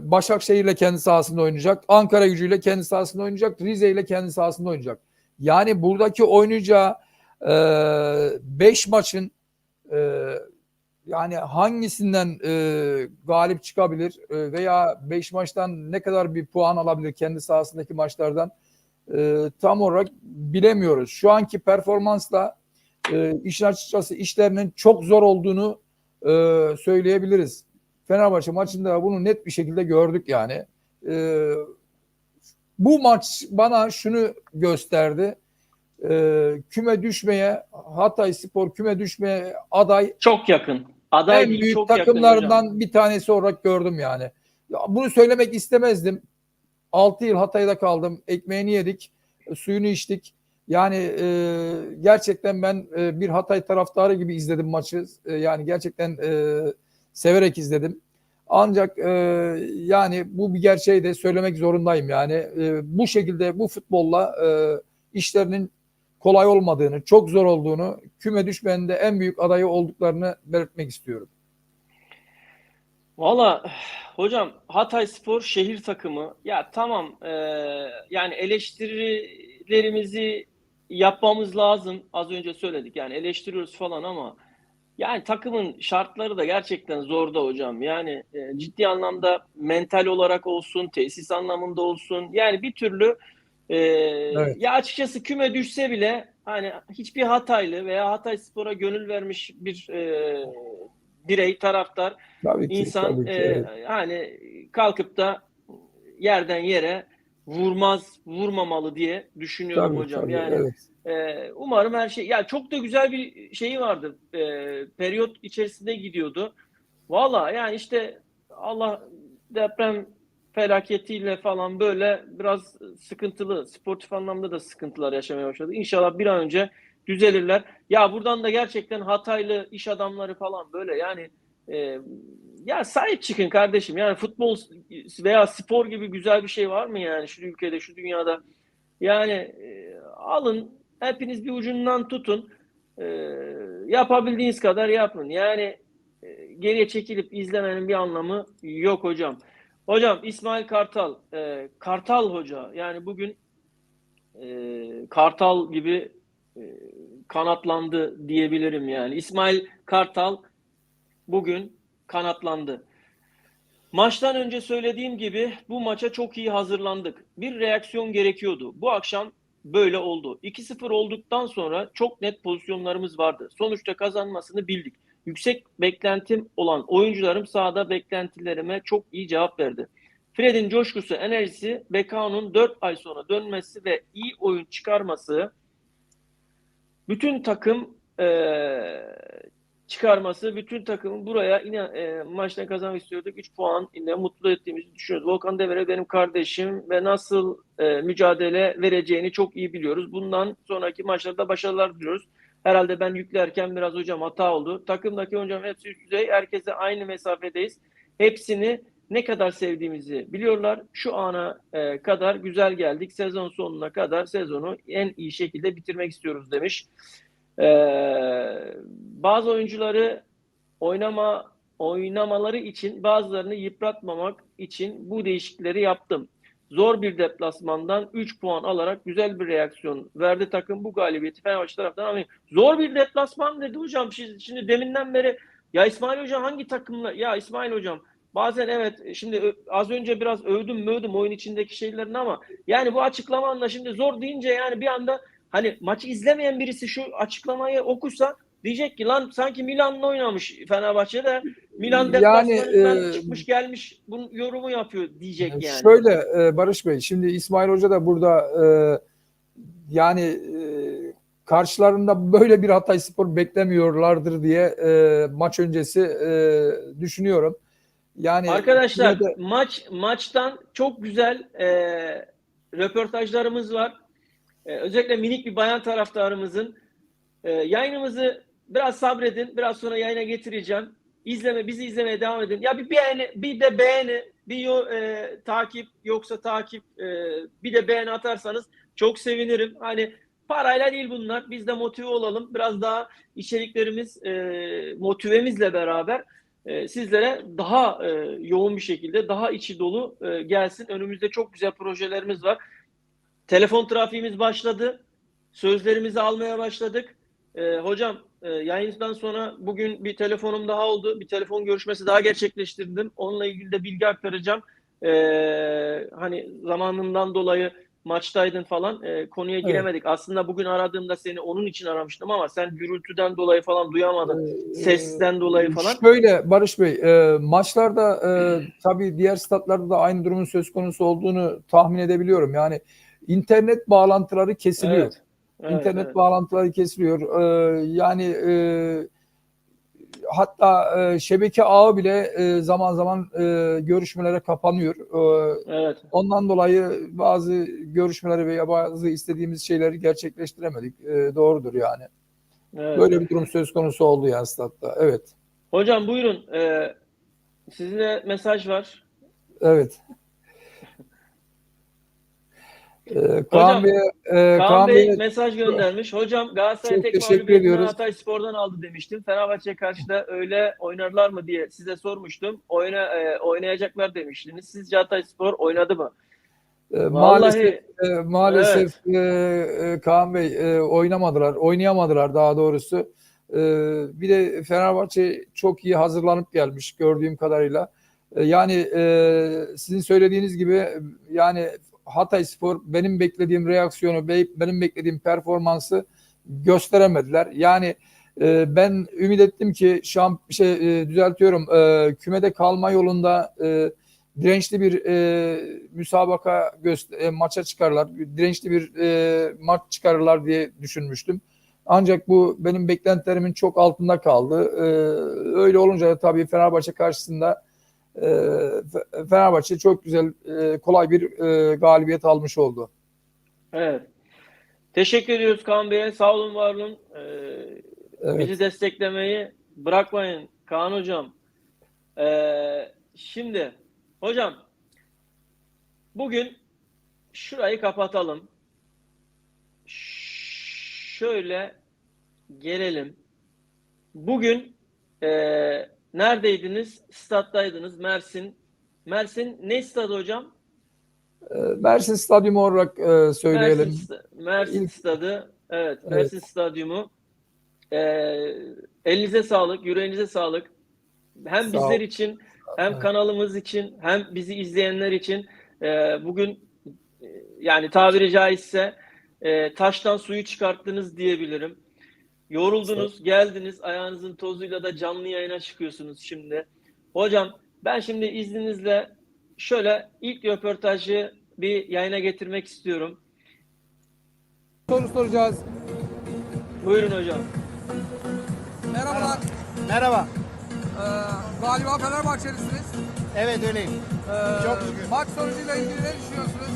Başakşehir ile kendi sahasında oynayacak. Ankara Gücü'yle kendi sahasında oynayacak. Rize ile kendi sahasında oynayacak. Yani buradaki oynayacağı 5 maçın yani hangisinden galip çıkabilir veya 5 maçtan ne kadar bir puan alabilir kendi sahasındaki maçlardan tam olarak bilemiyoruz. Şu anki performansla işin açıkçası işlerinin çok zor olduğunu söyleyebiliriz. Fenerbahçe maçında bunu net bir şekilde gördük yani. Bu maç bana şunu gösterdi. Küme düşmeye, Hatayspor küme düşmeye aday, Çok yakın. Aday en değil, büyük çok yakın takımlarından hocam. bir tanesi olarak gördüm yani. Ya bunu söylemek istemezdim. 6 yıl Hatay'da kaldım. Ekmeğini yedik. Suyunu içtik. Yani gerçekten ben bir Hatay taraftarı gibi izledim maçı. Yani gerçekten severek izledim. Ancak yani bu bir gerçeği de söylemek zorundayım yani. Bu şekilde bu futbolla işlerinin kolay olmadığını, çok zor olduğunu, küme düşmenin de en büyük adayı olduklarını belirtmek istiyorum. Valla hocam, Hatayspor şehir takımı. Ya tamam, yani eleştirilerimizi yapmamız lazım. Az önce söyledik, yani eleştiriyoruz falan ama yani takımın şartları da gerçekten zorda hocam. Yani ciddi anlamda mental olarak olsun, tesis anlamında olsun. Yani bir türlü e, Evet. ya açıkçası küme düşse bile hani hiçbir Hataylı veya Hatayspor'a gönül vermiş bir birey, taraftar, Tabii ki, insan tabii ki. Evet. hani kalkıp da yerden yere vurmamalı diye düşünüyorum Tabii, hocam. tabii. Yani Evet. umarım her şey, ya çok da güzel bir şeyi vardı. Periyot içerisinde gidiyordu. Valla yani işte Allah deprem felaketiyle falan böyle biraz sıkıntılı, sportif anlamda da sıkıntılar yaşamaya başladı. İnşallah bir an önce düzelirler. Ya buradan da gerçekten Hataylı iş adamları falan böyle yani e, ya sahip çıkın kardeşim. Yani futbol veya spor gibi güzel bir şey var mı yani şu ülkede, şu dünyada? Yani alın, hepiniz bir ucundan tutun. E, Yapabildiğiniz kadar yapın. Yani geriye çekilip izlemenin bir anlamı yok hocam. Hocam İsmail Kartal, Kartal Hoca yani bugün Kartal gibi e, kanatlandı diyebilirim yani. İsmail Kartal bugün kanatlandı. Maçtan önce söylediğim gibi bu maça çok iyi hazırlandık. Bir reaksiyon gerekiyordu. Bu akşam böyle oldu. 2-0 olduktan sonra çok net pozisyonlarımız vardı. Sonuçta kazanmasını bildik. Yüksek beklentim olan oyuncularım sahada beklentilerime çok iyi cevap verdi. Fred'in coşkusu, enerjisi, Bekao'nun 4 ay sonra dönmesi ve iyi oyun çıkarması, bütün takım çıkarması, bütün takımın buraya yine maçta kazanmak istiyorduk. 3 puan yine mutlu ettiğimizi düşünüyoruz. Volkan Demirel benim kardeşim ve nasıl mücadele vereceğini çok iyi biliyoruz. Bundan sonraki maçlarda başarılar diliyoruz. Herhalde ben yüklerken biraz hocam hata oldu. Takımdaki hocam hepsi üst düzey. Herkese aynı mesafedeyiz. Hepsini ne kadar sevdiğimizi biliyorlar. Şu ana kadar güzel geldik. Sezon sonuna kadar sezonu en iyi şekilde bitirmek istiyoruz demiş. Bazı oyuncuları oynamaları için, bazılarını yıpratmamak için bu değişiklikleri yaptım. Zor bir deplasmandan 3 puan alarak güzel bir reaksiyon verdi takım. Bu galibiyeti Fenerbahçe tarafından alıyor. Zor bir deplasman dedi hocam. Şimdi deminden beri ya İsmail Hocam hangi takımla, ya İsmail Hocam bazen evet, şimdi az önce biraz övdüm oyun içindeki şeylerini ama yani bu açıklamanla şimdi zor deyince yani bir anda hani maçı izlemeyen birisi şu açıklamayı okursa diyecek ki lan sanki Milan'la oynamış Fenerbahçe'de, Milan Yani deplasmanından çıkmış gelmiş bunun yorumu yapıyor diyecek yani. şöyle Barış Bey, şimdi İsmail Hoca da burada yani karşılarında böyle bir Hatayspor beklemiyorlardır diye maç öncesi düşünüyorum. Yani yine Arkadaşlar de maçtan çok güzel röportajlarımız var. Özellikle minik bir bayan taraftarımızın. Yayınımızı biraz sabredin. Biraz sonra yayına getireceğim. bizi izlemeye devam edin. Ya bir beğeni, bir de beğeni, takip, yoksa takip, bir de beğeni atarsanız çok sevinirim. Hani parayla değil bunlar. Biz de motive olalım. Biraz daha içeriklerimiz motivemizle beraber sizlere daha yoğun bir şekilde, daha içi dolu gelsin. Önümüzde çok güzel projelerimiz var. Telefon trafiğimiz başladı. Sözlerimizi almaya başladık. Hocam, yayından sonra bugün bir telefonum daha oldu. Bir telefon görüşmesi daha gerçekleştirdim. Onunla ilgili de bilgi aktaracağım. Hani zamanından dolayı maçtaydın falan, konuya giremedik. Aslında bugün aradığımda seni onun için aramıştım ama sen gürültüden dolayı falan duyamadın. Sesten dolayı falan. Şöyle Barış Bey, maçlarda tabii diğer statlarda da aynı durumun söz konusu olduğunu tahmin edebiliyorum. Yani internet bağlantıları kesiliyor. Evet. İnternet bağlantıları kesiliyor. Yani hatta şebeke ağı bile zaman zaman görüşmelere kapanıyor. Evet. Ondan dolayı bazı görüşmeleri veya bazı istediğimiz şeyleri gerçekleştiremedik. Doğrudur yani. Evet. Böyle bir durum söz konusu oldu ya statta. Evet. Hocam buyurun. Sizinle mesaj var. Evet. Hocam, Kaan Bey Bey mesaj göndermiş. Hocam, Galatasaray çok tek teşekkür mağlubiyetinden ediyoruz. Hatayspor'dan aldı demiştim. Fenerbahçe karşı da öyle oynarlar mı diye size sormuştum. Oynayacaklar demiştiniz. Sizce Hatayspor oynadı mı? Vallahi Maalesef evet. Kaan Bey oynayamadılar daha doğrusu. Bir de Fenerbahçe çok iyi hazırlanıp gelmiş gördüğüm kadarıyla. Yani sizin söylediğiniz gibi yani Hatayspor benim beklediğim reaksiyonu, benim beklediğim performansı gösteremediler. Yani ben ümit ettim ki düzeltiyorum, kümede kalma yolunda dirençli bir maça çıkarlar, dirençli bir maç çıkarırlar diye düşünmüştüm. Ancak bu benim beklentilerimin çok altında kaldı. Öyle olunca da tabii Fenerbahçe karşısında Fenerbahçe çok güzel, kolay bir galibiyet almış oldu. Evet. Teşekkür ediyoruz Kaan Bey'e. Sağ olun, var olun. Bizi Evet. desteklemeyi bırakmayın Kaan Hocam. Şimdi hocam, bugün şurayı kapatalım. Şöyle gelelim. Bugün neredeydiniz? Stat'taydınız. Mersin ne stadı hocam? Mersin Stadyumu olarak söyleyelim. Mersin stadı. Evet, Evet. Mersin Stadyumu. Elinize sağlık, yüreğinize sağlık. Hem Sağ bizler ol. için, hem Evet. kanalımız için, hem bizi izleyenler için bugün yani tabiri caizse taştan suyu çıkarttınız diyebilirim. Yoruldunuz, geldiniz, ayağınızın tozuyla da canlı yayına çıkıyorsunuz şimdi. Hocam, ben şimdi izninizle şöyle ilk röportajı bir yayına getirmek istiyorum. Soru soracağız. Buyurun hocam. Merhabalar. Merhaba. Galiba Fenerbahçelisiniz. Evet öyleyim. Çok şükür. Maç sonucuyla ilgili ne düşünüyorsunuz?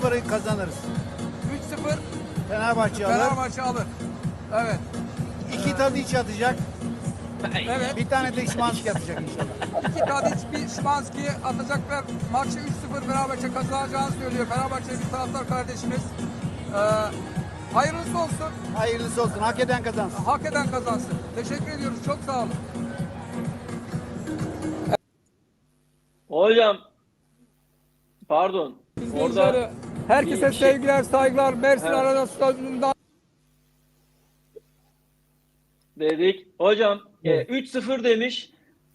3-0'ı kazanırız. 3-0 Fenerbahçe alır. Fenerbahçe alır. Evet. 2 Tadiç atacak. Evet. Bir tane de Şimanski atacak inşallah. 2 Tadiç, bir Szymański atacaklar. Maçı 3-0 Fenerbahçe kazanacağını söylüyor. Fenerbahçe bir taraftar kardeşimiz. Hayırlısı olsun. Hayırlısı olsun. Hak eden kazansın. Hak eden kazansın. Teşekkür ediyoruz. Çok sağ olun. Hocam, pardon. Orada Herkese sevgiler, saygılar. Mersin Evet. Arena Stadyumu'ndan dedik. Hocam Evet. 3-0 demiş.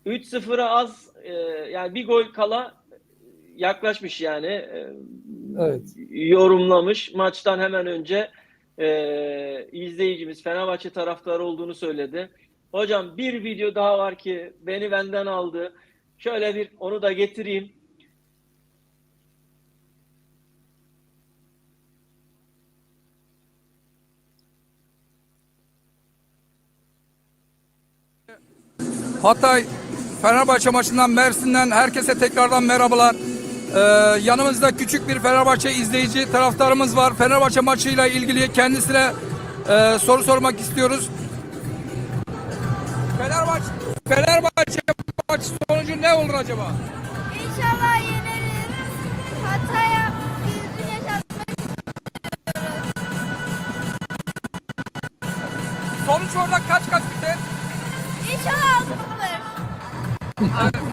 3-0'a az, yani bir gol kala yaklaşmış yani. Evet. Yorumlamış. Maçtan hemen önce izleyicimiz Fenerbahçe taraftarı olduğunu söyledi. Hocam, bir video daha var ki beni benden aldı. Şöyle bir onu da getireyim. Hatay Fenerbahçe maçından Mersin'den herkese tekrardan merhabalar. Yanımızda küçük bir Fenerbahçe izleyici taraftarımız var. Fenerbahçe maçıyla ilgili kendisine soru sormak istiyoruz. Fenerbahçe sonucu ne olur acaba? İnşallah yeneriz. Hatay'a düzgün yaşatmak. Sonuç orada kaç biter? İnşallah altın olur.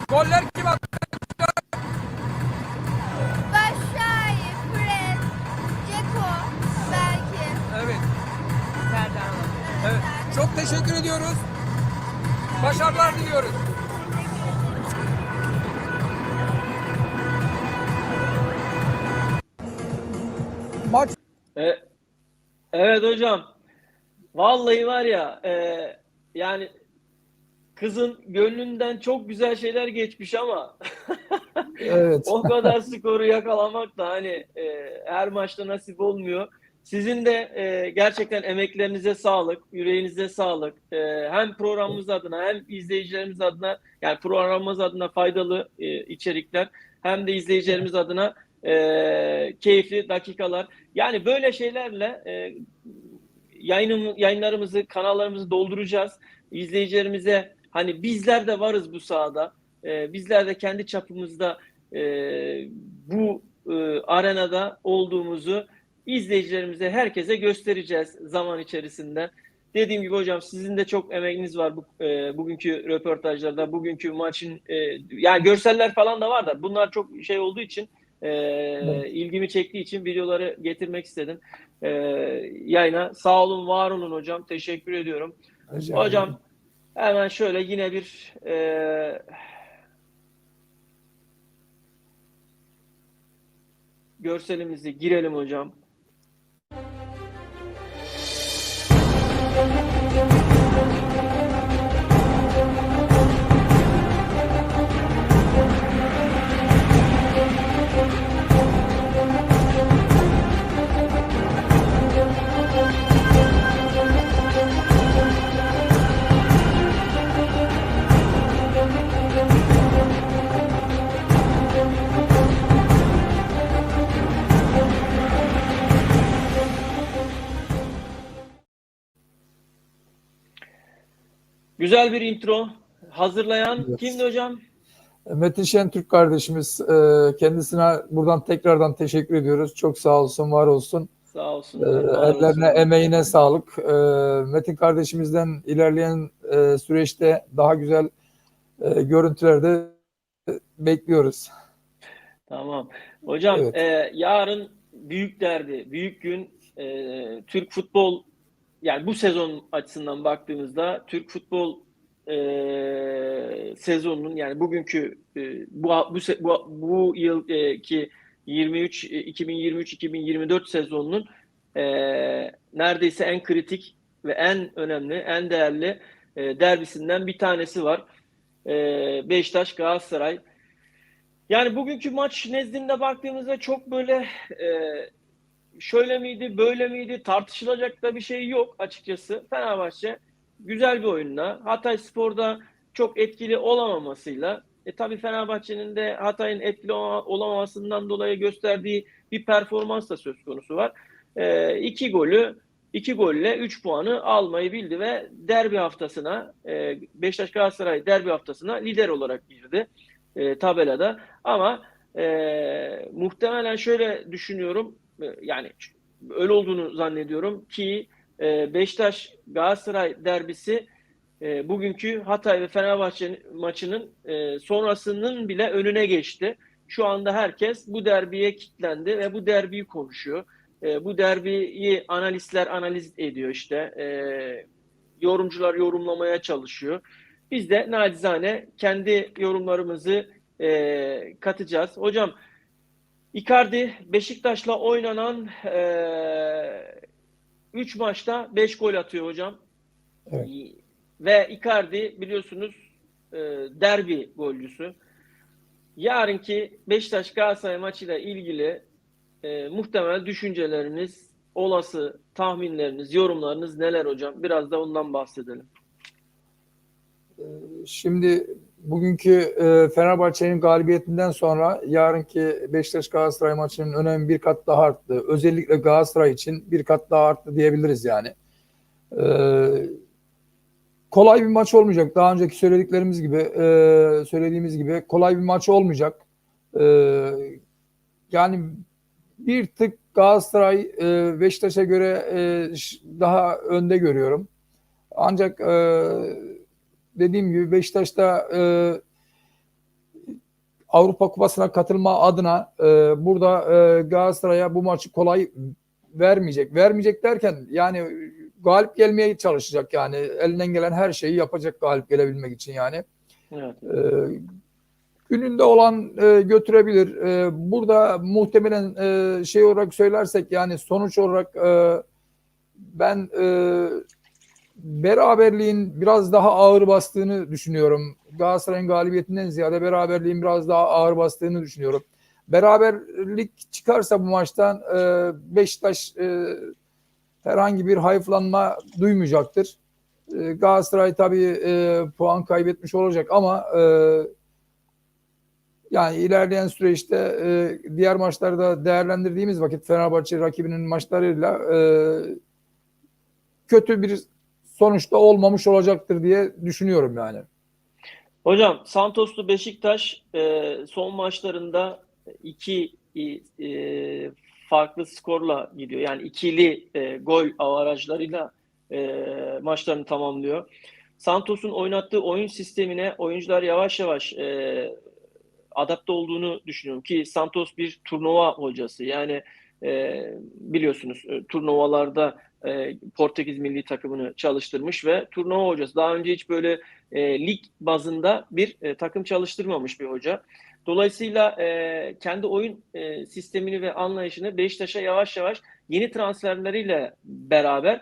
Goller kim attı? Başşuay, Fred, Ceko belki. Evet. Evet. Çok teşekkür ediyoruz. Başarılar diliyoruz. Maç E, evet hocam. Vallahi var ya yani kızın gönlünden çok güzel şeyler geçmiş ama evet. o kadar skoru yakalamak da hani her maçta nasip olmuyor. Sizin de gerçekten emeklerinize sağlık, yüreğinize sağlık. Hem programımız adına hem izleyicilerimiz adına, yani programımız adına faydalı içerikler, hem de izleyicilerimiz adına keyifli dakikalar. Yani böyle şeylerle yayınlarımızı, kanallarımızı dolduracağız. İzleyicilerimize hani bizler de varız bu sahada. Bizler de kendi çapımızda bu arenada olduğumuzu izleyicilerimize, herkese göstereceğiz zaman içerisinde. Dediğim gibi hocam, sizin de çok emeğiniz var bugünkü röportajlarda, bugünkü maçın yani görseller falan da var da bunlar çok şey olduğu için ilgimi çektiği için videoları getirmek istedim yayına. Sağ olun, var olun hocam. Teşekkür ediyorum. Hocam hemen şöyle yine bir görselimizi girelim hocam. Güzel bir intro. Hazırlayan Evet. kimdi hocam? Metin Şentürk kardeşimiz, kendisine buradan tekrardan teşekkür ediyoruz. Çok sağ olsun, var olsun. Sağ olsun. Ellerine, emeğine sağlık. Metin kardeşimizden ilerleyen süreçte daha güzel görüntüler de bekliyoruz. Tamam. Hocam Evet. yarın büyük derbi, büyük gün. Türk futbol, yani bu sezon açısından baktığımızda Türk futbol sezonunun, yani bugünkü bu yılki 2023-2024 sezonunun neredeyse en kritik ve en önemli, en değerli derbisinden bir tanesi var. Beşiktaş Galatasaray. Yani bugünkü maç nezdinde baktığımızda çok böyle şöyle miydi, böyle miydi tartışılacak da bir şey yok açıkçası. Fenerbahçe güzel bir oyunla, Hatayspor'da çok etkili olamamasıyla, tabii Fenerbahçe'nin de Hatay'ın etkili olamamasından dolayı gösterdiği bir performans da söz konusu var. İki golle 3 puanı almayı bildi ve derbi haftasına, Beşiktaş Galatasaray derbi haftasına lider olarak girdi tabelada. Ama muhtemelen şöyle düşünüyorum, yani öyle olduğunu zannediyorum ki Beşiktaş Galatasaray derbisi bugünkü Hatay ve Fenerbahçe maçının sonrasının bile önüne geçti. Şu anda herkes bu derbiye kilitlendi ve bu derbiyi konuşuyor. Bu derbiyi analistler analiz ediyor işte. Yorumcular yorumlamaya çalışıyor. Biz de nacizane kendi yorumlarımızı katacağız. Hocam, Icardi Beşiktaş'la oynanan 3 maçta 5 gol atıyor hocam. Evet. Ve Icardi biliyorsunuz derbi golcüsü. Yarınki Beşiktaş Galatasaray maçıyla ilgili muhtemel düşünceleriniz, olası tahminleriniz, yorumlarınız neler hocam? Biraz da ondan bahsedelim. Şimdi bugünkü Fenerbahçe'nin galibiyetinden sonra yarınki Beşiktaş Galatasaray maçının önemi bir kat daha arttı. Özellikle Galatasaray için bir kat daha arttı diyebiliriz yani. kolay bir maç olmayacak. Daha önceki söylediğimiz gibi kolay bir maç olmayacak. E, Yani bir tık Galatasaray Beşiktaş'a göre daha önde görüyorum. Ancak dediğim gibi Beşiktaş'ta Avrupa Kupası'na katılma adına burada Galatasaray'a bu maçı kolay vermeyecek. Vermeyecek derken yani galip gelmeye çalışacak yani. Elinden gelen her şeyi yapacak galip gelebilmek için yani. Evet. Gününde olan götürebilir. Burada muhtemelen şey olarak söylersek yani sonuç olarak ben beraberliğin biraz daha ağır bastığını düşünüyorum. Galatasaray'ın galibiyetinden ziyade beraberliğin biraz daha ağır bastığını düşünüyorum. Beraberlik çıkarsa bu maçtan Beşiktaş herhangi bir hayıflanma duymayacaktır. Galatasaray tabii puan kaybetmiş olacak ama yani ilerleyen süreçte diğer maçlarda değerlendirdiğimiz vakit Fenerbahçe rakibinin maçlarıyla kötü bir sonuçta olmamış olacaktır diye düşünüyorum yani. Hocam Santoslu Beşiktaş son maçlarında iki farklı skorla gidiyor. Yani ikili gol avarajlarıyla maçlarını tamamlıyor. Santos'un oynattığı oyun sistemine oyuncular yavaş yavaş adapte olduğunu düşünüyorum ki Santos bir turnuva hocası. Yani biliyorsunuz turnuvalarda Portekiz milli takımını çalıştırmış ve turnuva hocası. Daha önce hiç böyle lig bazında bir takım çalıştırmamış bir hoca. Dolayısıyla kendi oyun sistemini ve anlayışını Beşiktaş'a yavaş yavaş yeni transferleriyle beraber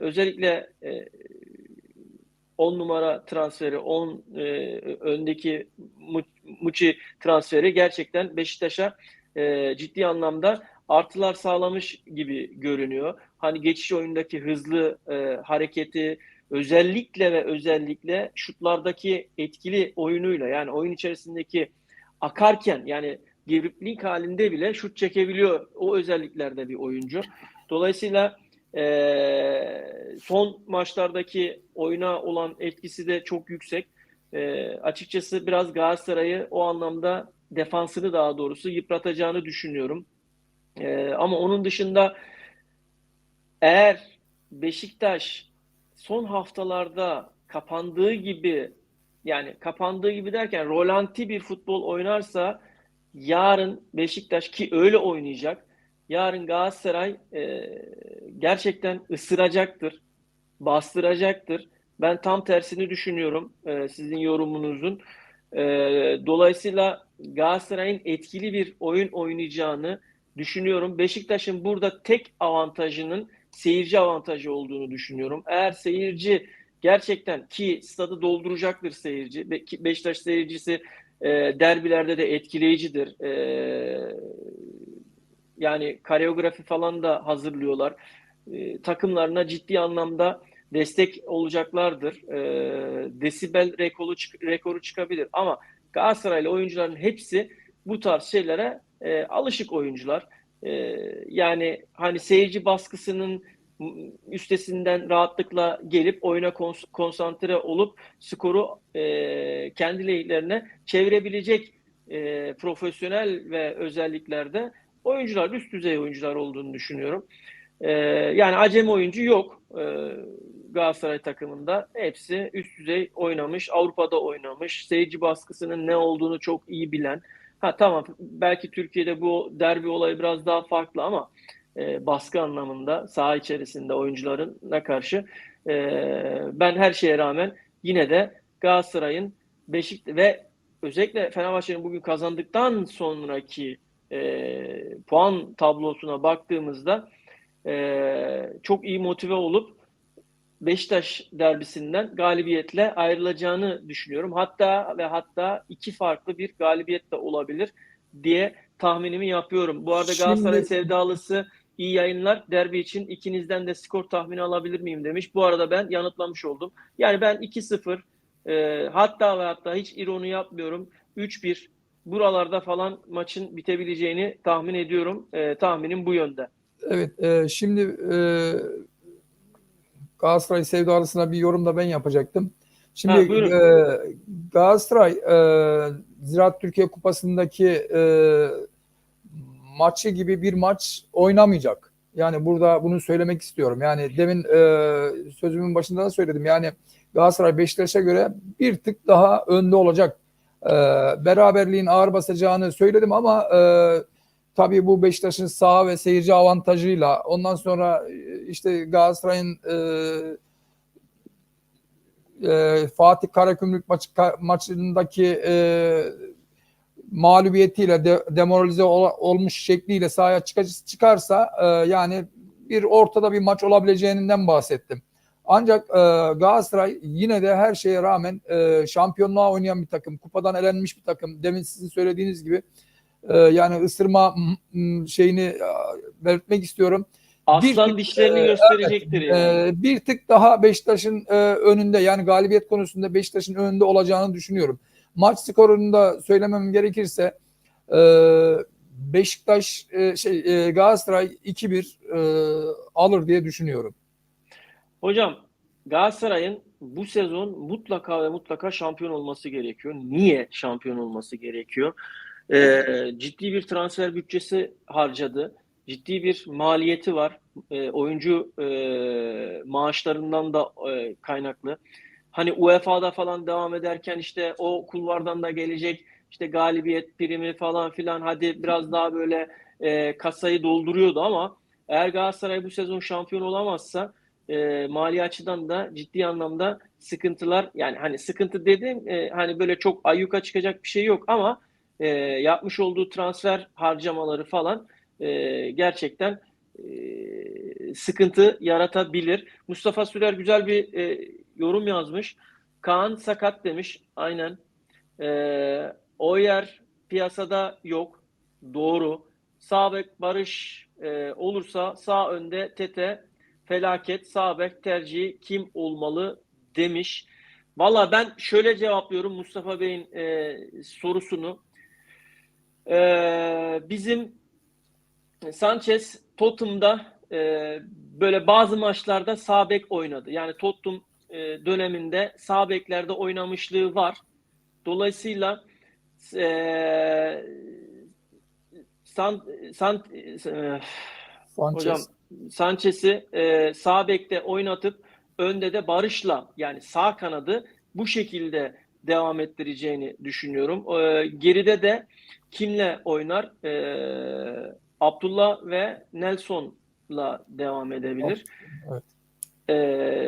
özellikle 10 numara transferi, 10 öndeki Muçi transferi gerçekten Beşiktaş'a ciddi anlamda artılar sağlamış gibi görünüyor. Hani geçiş oyundaki hızlı hareketi, özellikle şutlardaki etkili oyunuyla, yani oyun içerisindeki akarken, yani dribbling halinde bile şut çekebiliyor. O özelliklerde bir oyuncu. Dolayısıyla son maçlardaki oyuna olan etkisi de çok yüksek. Açıkçası biraz Galatasaray'ı o anlamda, defansını daha doğrusu yıpratacağını düşünüyorum. Ama onun dışında eğer Beşiktaş son haftalarda kapandığı gibi, yani kapandığı gibi derken rolanti bir futbol oynarsa, yarın Beşiktaş, ki öyle oynayacak, yarın Galatasaray gerçekten ısıracaktır, bastıracaktır. Ben tam tersini düşünüyorum sizin yorumunuzun. Dolayısıyla Galatasaray'ın etkili bir oyun oynayacağını düşünüyorum. Beşiktaş'ın burada tek avantajının seyirci avantajı olduğunu düşünüyorum. Eğer seyirci gerçekten, ki stadı dolduracaktır seyirci. Beşiktaş seyircisi derbilerde de etkileyicidir. Yani koreografi falan da hazırlıyorlar. Takımlarına ciddi anlamda destek olacaklardır. Desibel rekoru çıkabilir. Ama Galatasaraylı oyuncuların hepsi bu tarz şeylere alışık oyuncular. Yani hani seyirci baskısının üstesinden rahatlıkla gelip oyuna konsantre olup skoru kendi lehlerine çevirebilecek profesyonel ve özelliklerde oyuncular, üst düzey oyuncular olduğunu düşünüyorum. Yani acemi oyuncu yok Galatasaray takımında. Hepsi üst düzey oynamış, Avrupa'da oynamış, seyirci baskısının ne olduğunu çok iyi bilen. Ha tamam, belki Türkiye'de bu derbi olayı biraz daha farklı ama baskı anlamında saha içerisinde oyuncularına karşı ben her şeye rağmen yine de Galatasaray'ın ve özellikle Fenerbahçe'nin bugün kazandıktan sonraki puan tablosuna baktığımızda çok iyi motive olup Beşiktaş derbisinden galibiyetle ayrılacağını düşünüyorum. Hatta iki farklı bir galibiyet de olabilir diye tahminimi yapıyorum. Bu arada Galatasaray sevdalısı iyi yayınlar. Derbi için ikinizden de skor tahmini alabilir miyim demiş. Bu arada ben yanıtlamış oldum. Yani ben 2-0, hatta hiç ironi yapmıyorum, 3-1 buralarda falan maçın bitebileceğini tahmin ediyorum. Tahminim bu yönde. Evet, şimdi Galatasaray sevdalısına bir yorum da ben yapacaktım. Şimdi Ha, buyurun. Galatasaray Ziraat Türkiye Kupası'ndaki maçı gibi bir maç oynamayacak. Yani burada bunu söylemek istiyorum. Yani demin sözümün başında da söyledim. Yani Galatasaray Beşiktaş'a göre bir tık daha önde olacak. Beraberliğin ağır basacağını söyledim ama tabii bu Beşiktaş'ın saha ve seyirci avantajıyla ondan sonra işte Galatasaray'ın Fatih Karagümrük maçındaki mağlubiyetiyle demoralize olmuş şekliyle sahaya çıkarsa yani bir ortada bir maç olabileceğinden bahsettim. Ancak Galatasaray yine de her şeye rağmen şampiyonluğa oynayan bir takım, kupadan elenmiş bir takım. Demin sizin söylediğiniz gibi yani ısırma şeyini belirtmek istiyorum. Aslan dişlerini gösterecektir yani. Bir tık daha Beşiktaş'ın önünde, yani galibiyet konusunda Beşiktaş'ın önünde olacağını düşünüyorum. Maç skorunu da söylemem gerekirse Beşiktaş Galatasaray 2-1 alır diye düşünüyorum. Hocam, Galatasaray'ın bu sezon mutlaka ve mutlaka şampiyon olması gerekiyor. Niye şampiyon olması gerekiyor? Ciddi bir transfer bütçesi harcadı. Ciddi bir maliyeti var. Oyuncu maaşlarından da kaynaklı. Hani UEFA'da falan devam ederken işte o kulvardan da gelecek işte galibiyet primi falan filan, hadi biraz daha böyle kasayı dolduruyordu ama eğer Galatasaray bu sezon şampiyon olamazsa mali açıdan da ciddi anlamda sıkıntılar, yani hani sıkıntı dedim hani böyle çok ayyuka çıkacak bir şey yok ama yapmış olduğu transfer harcamaları falan gerçekten sıkıntı yaratabilir. Mustafa Sürer güzel bir yorum yazmış. Kaan sakat demiş. Aynen. Oyer piyasada yok. Doğru. Sağ bek Barış olursa sağ önde Tete felaket. Sağ bek tercihi kim olmalı demiş. Valla ben şöyle cevaplıyorum Mustafa Bey'in sorusunu. Bizim Sanchez Tottenham'da böyle bazı maçlarda sağ bek oynadı. Yani Tottenham döneminde sağ beklerde oynamışlığı var. Dolayısıyla hocam Sanchez'i sağ bekte oynatıp önde de Barış'la, yani sağ kanadı bu şekilde devam ettireceğini düşünüyorum. Geride de kimle oynar? Abdullah ve Nelson'la devam edebilir. Evet.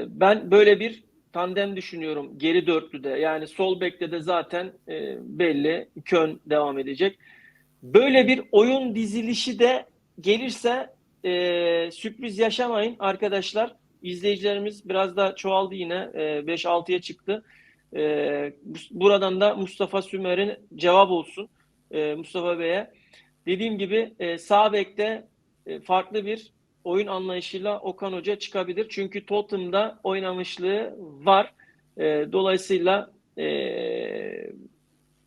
Ben böyle bir tandem düşünüyorum geri dörtlüde. Yani sol bekte de zaten belli Köln devam edecek. Böyle bir oyun dizilişi de gelirse sürpriz yaşamayın arkadaşlar. İzleyicilerimiz biraz da çoğaldı yine. 5-6'ya çıktı. Buradan da Mustafa Sümer'in cevap olsun Mustafa Bey'e. Dediğim gibi sağ bekte farklı bir oyun anlayışıyla Okan Hoca çıkabilir. Çünkü Tottenham'da oynamışlığı var. Dolayısıyla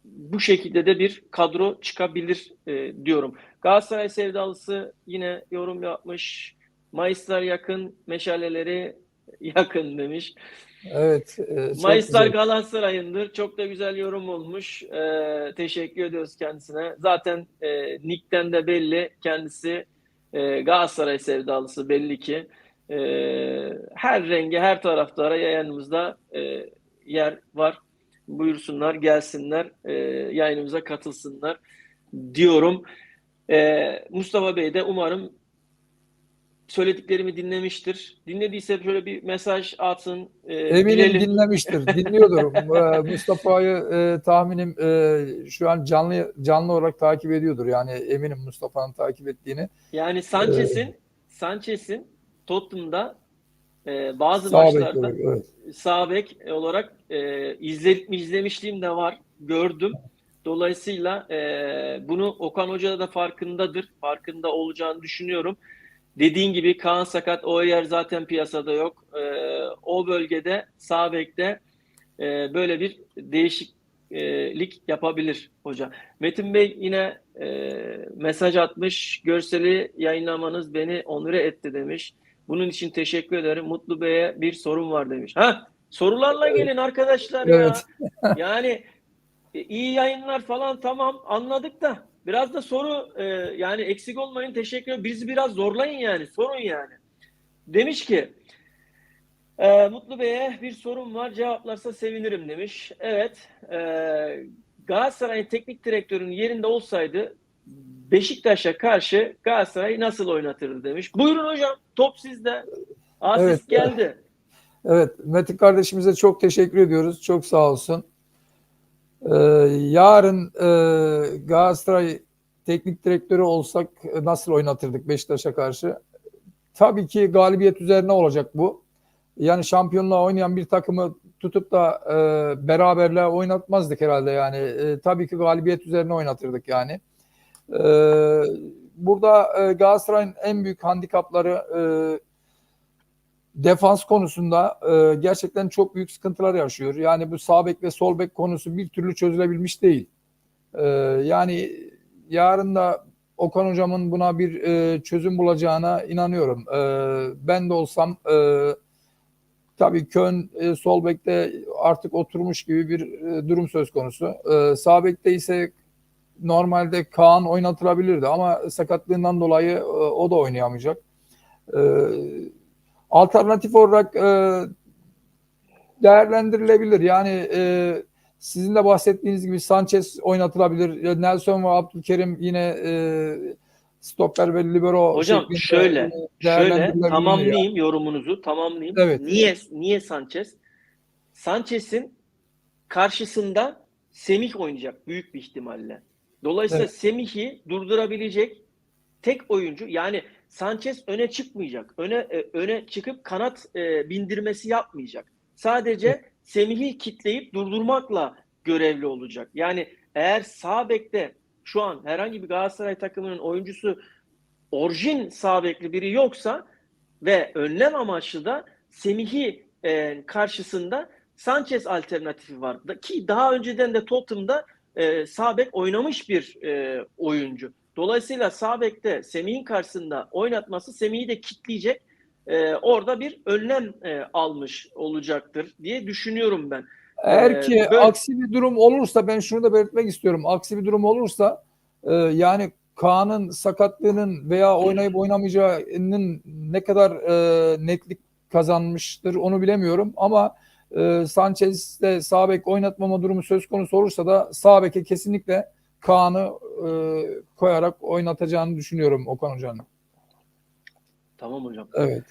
bu şekilde de bir kadro çıkabilir diyorum. Galatasaray sevdalısı yine yorum yapmış. Mayıslar yakın, meşaleleri yakın demiş. Evet. Mayıslar Galatasaray'ındır. Çok da güzel yorum olmuş. Teşekkür ediyoruz kendisine. Zaten Nick'ten de belli. Kendisi Galatasaray sevdalısı belli ki. Her renge, her taraftara yayınımızda yer var. Buyursunlar, gelsinler, yayınımıza katılsınlar diyorum. Mustafa Bey de umarım söylediklerimi dinlemiştir. Dinlediyse şöyle bir mesaj atsın. Eminim Bilelim. dinlemiştir, dinliyordur. Mustafa'yı tahminim şu an canlı olarak takip ediyordur. Yani eminim Mustafa'nın takip ettiğini. Yani Sanchez'in Tottenham'da bazı Sağ bek maçlarda olarak, evet. sağ bek olarak izlemişliğim de var. Gördüm. Dolayısıyla bunu Okan Hoca da farkındadır. Farkında olacağını düşünüyorum. Dediğin gibi Kaan sakat, o yer zaten piyasada yok. O bölgede sağ bekte böyle bir değişiklik yapabilir hoca. Metin Bey yine mesaj atmış. Görseli yayınlamanız beni onure etti demiş. Bunun için teşekkür ederim. Mutlu Bey'e bir sorun var demiş. Sorularla gelin arkadaşlar Evet. ya. Yani iyi yayınlar falan tamam anladık da biraz da soru yani eksik olmayın, teşekkür ederim. Bizi biraz zorlayın yani, sorun yani. Demiş ki Mutlu Bey'e bir sorum var, cevaplarsa sevinirim demiş. Evet, Galatasaray'ın teknik direktörünün yerinde olsaydı Beşiktaş'a karşı Galatasaray nasıl oynatırdı demiş. Buyurun hocam, top sizde. Asist Evet. geldi. Evet, Metin kardeşimize çok teşekkür ediyoruz. Çok sağ olsun. Yarın Galatasaray teknik direktörü olsak nasıl oynatırdık Beşiktaş'a karşı? Tabii ki galibiyet üzerine olacak bu. Yani şampiyonluğa oynayan bir takımı tutup da beraberle oynatmazdık herhalde yani. Tabii ki galibiyet üzerine oynatırdık yani. Burada Galatasaray'ın en büyük handikapları defans konusunda gerçekten çok büyük sıkıntılar yaşıyor. Yani bu sağ bek ve sol bek konusu bir türlü çözülebilmiş değil. Yani yarın da Okan hocamın buna bir çözüm bulacağına inanıyorum. Ben de olsam tabii Köln sol bekte artık oturmuş gibi bir durum söz konusu. Sağ bekte ise normalde Kaan oynatılabilirdi ama sakatlığından dolayı o da oynayamayacak. Alternatif olarak değerlendirilebilir. Yani sizin de bahsettiğiniz gibi Sanchez oynatılabilir. Nelson ve Abdülkerim yine stoper ve libero Hocam şeklinde şöyle değerlendirilebilir tamamlayayım yorumunuzu, tamamlayayım. Evet. Niye Sanchez? Sanchez'in karşısında Semih oynayacak büyük bir ihtimalle. Dolayısıyla Evet. Semih'i durdurabilecek tek oyuncu, yani Sanchez öne çıkmayacak. Öne çıkıp kanat bindirmesi yapmayacak. Sadece Semih'i kitleyip durdurmakla görevli olacak. Yani eğer sağ bekte şu an herhangi bir Galatasaray takımının oyuncusu orijin sağ bekli biri yoksa ve önlem amaçlı da Semih'i karşısında Sanchez alternatifi var. Ki daha önceden de Tottenham'da sağ bek oynamış bir oyuncu. Dolayısıyla sağ bekte Semih'in karşısında oynatması Semih'i de kitleyecek. Orada bir önlem almış olacaktır diye düşünüyorum ben. Eğer ki Böyle aksi bir durum olursa ben şunu da belirtmek istiyorum. Aksi bir durum olursa yani Kaan'ın sakatlığının veya oynayıp oynamayacağının ne kadar netlik kazanmıştır onu bilemiyorum ama Sanchez'de sağ bek oynatmama durumu söz konusu olursa da sağ beke kesinlikle Kaan'ı koyarak oynatacağını düşünüyorum Okan Hoca'nın. tamam hocam. Evet.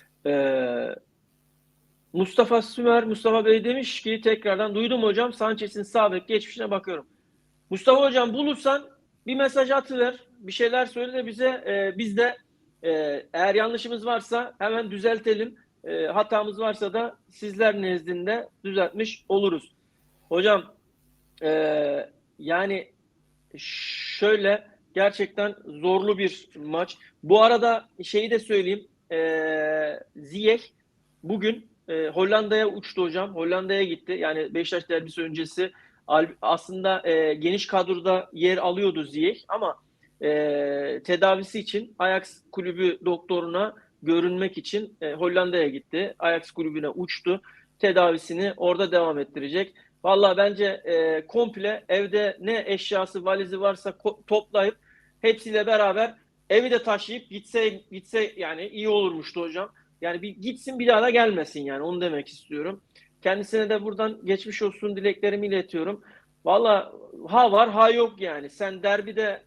Mustafa Bey demiş ki tekrardan duydum hocam, Sanchez'in sağ bek geçmişine bakıyorum. Mustafa hocam bulursan bir mesaj atıver, bir şeyler söyle de bize, biz de eğer yanlışımız varsa hemen düzeltelim. Hatamız varsa da sizler nezdinde düzeltmiş oluruz. Hocam yani şöyle gerçekten zorlu bir maç. Bu arada şeyi de söyleyeyim. Ziyech bugün Hollanda'ya uçtu hocam. Hollanda'ya gitti. Yani Beşiktaş derbisi öncesi aslında geniş kadroda yer alıyordu Ziyech ama tedavisi için Ajax kulübü doktoruna görünmek için Hollanda'ya gitti. Ajax kulübüne uçtu. Tedavisini orada devam ettirecek. Vallahi bence komple evde ne eşyası, valizi varsa toplayıp hepsiyle beraber evi de taşıyıp gitse yani iyi olurmuştu hocam. Yani bir gitsin, bir daha da gelmesin, yani onu demek istiyorum. Kendisine de buradan geçmiş olsun dileklerimi iletiyorum. Valla ha var ha yok yani. Sen derbide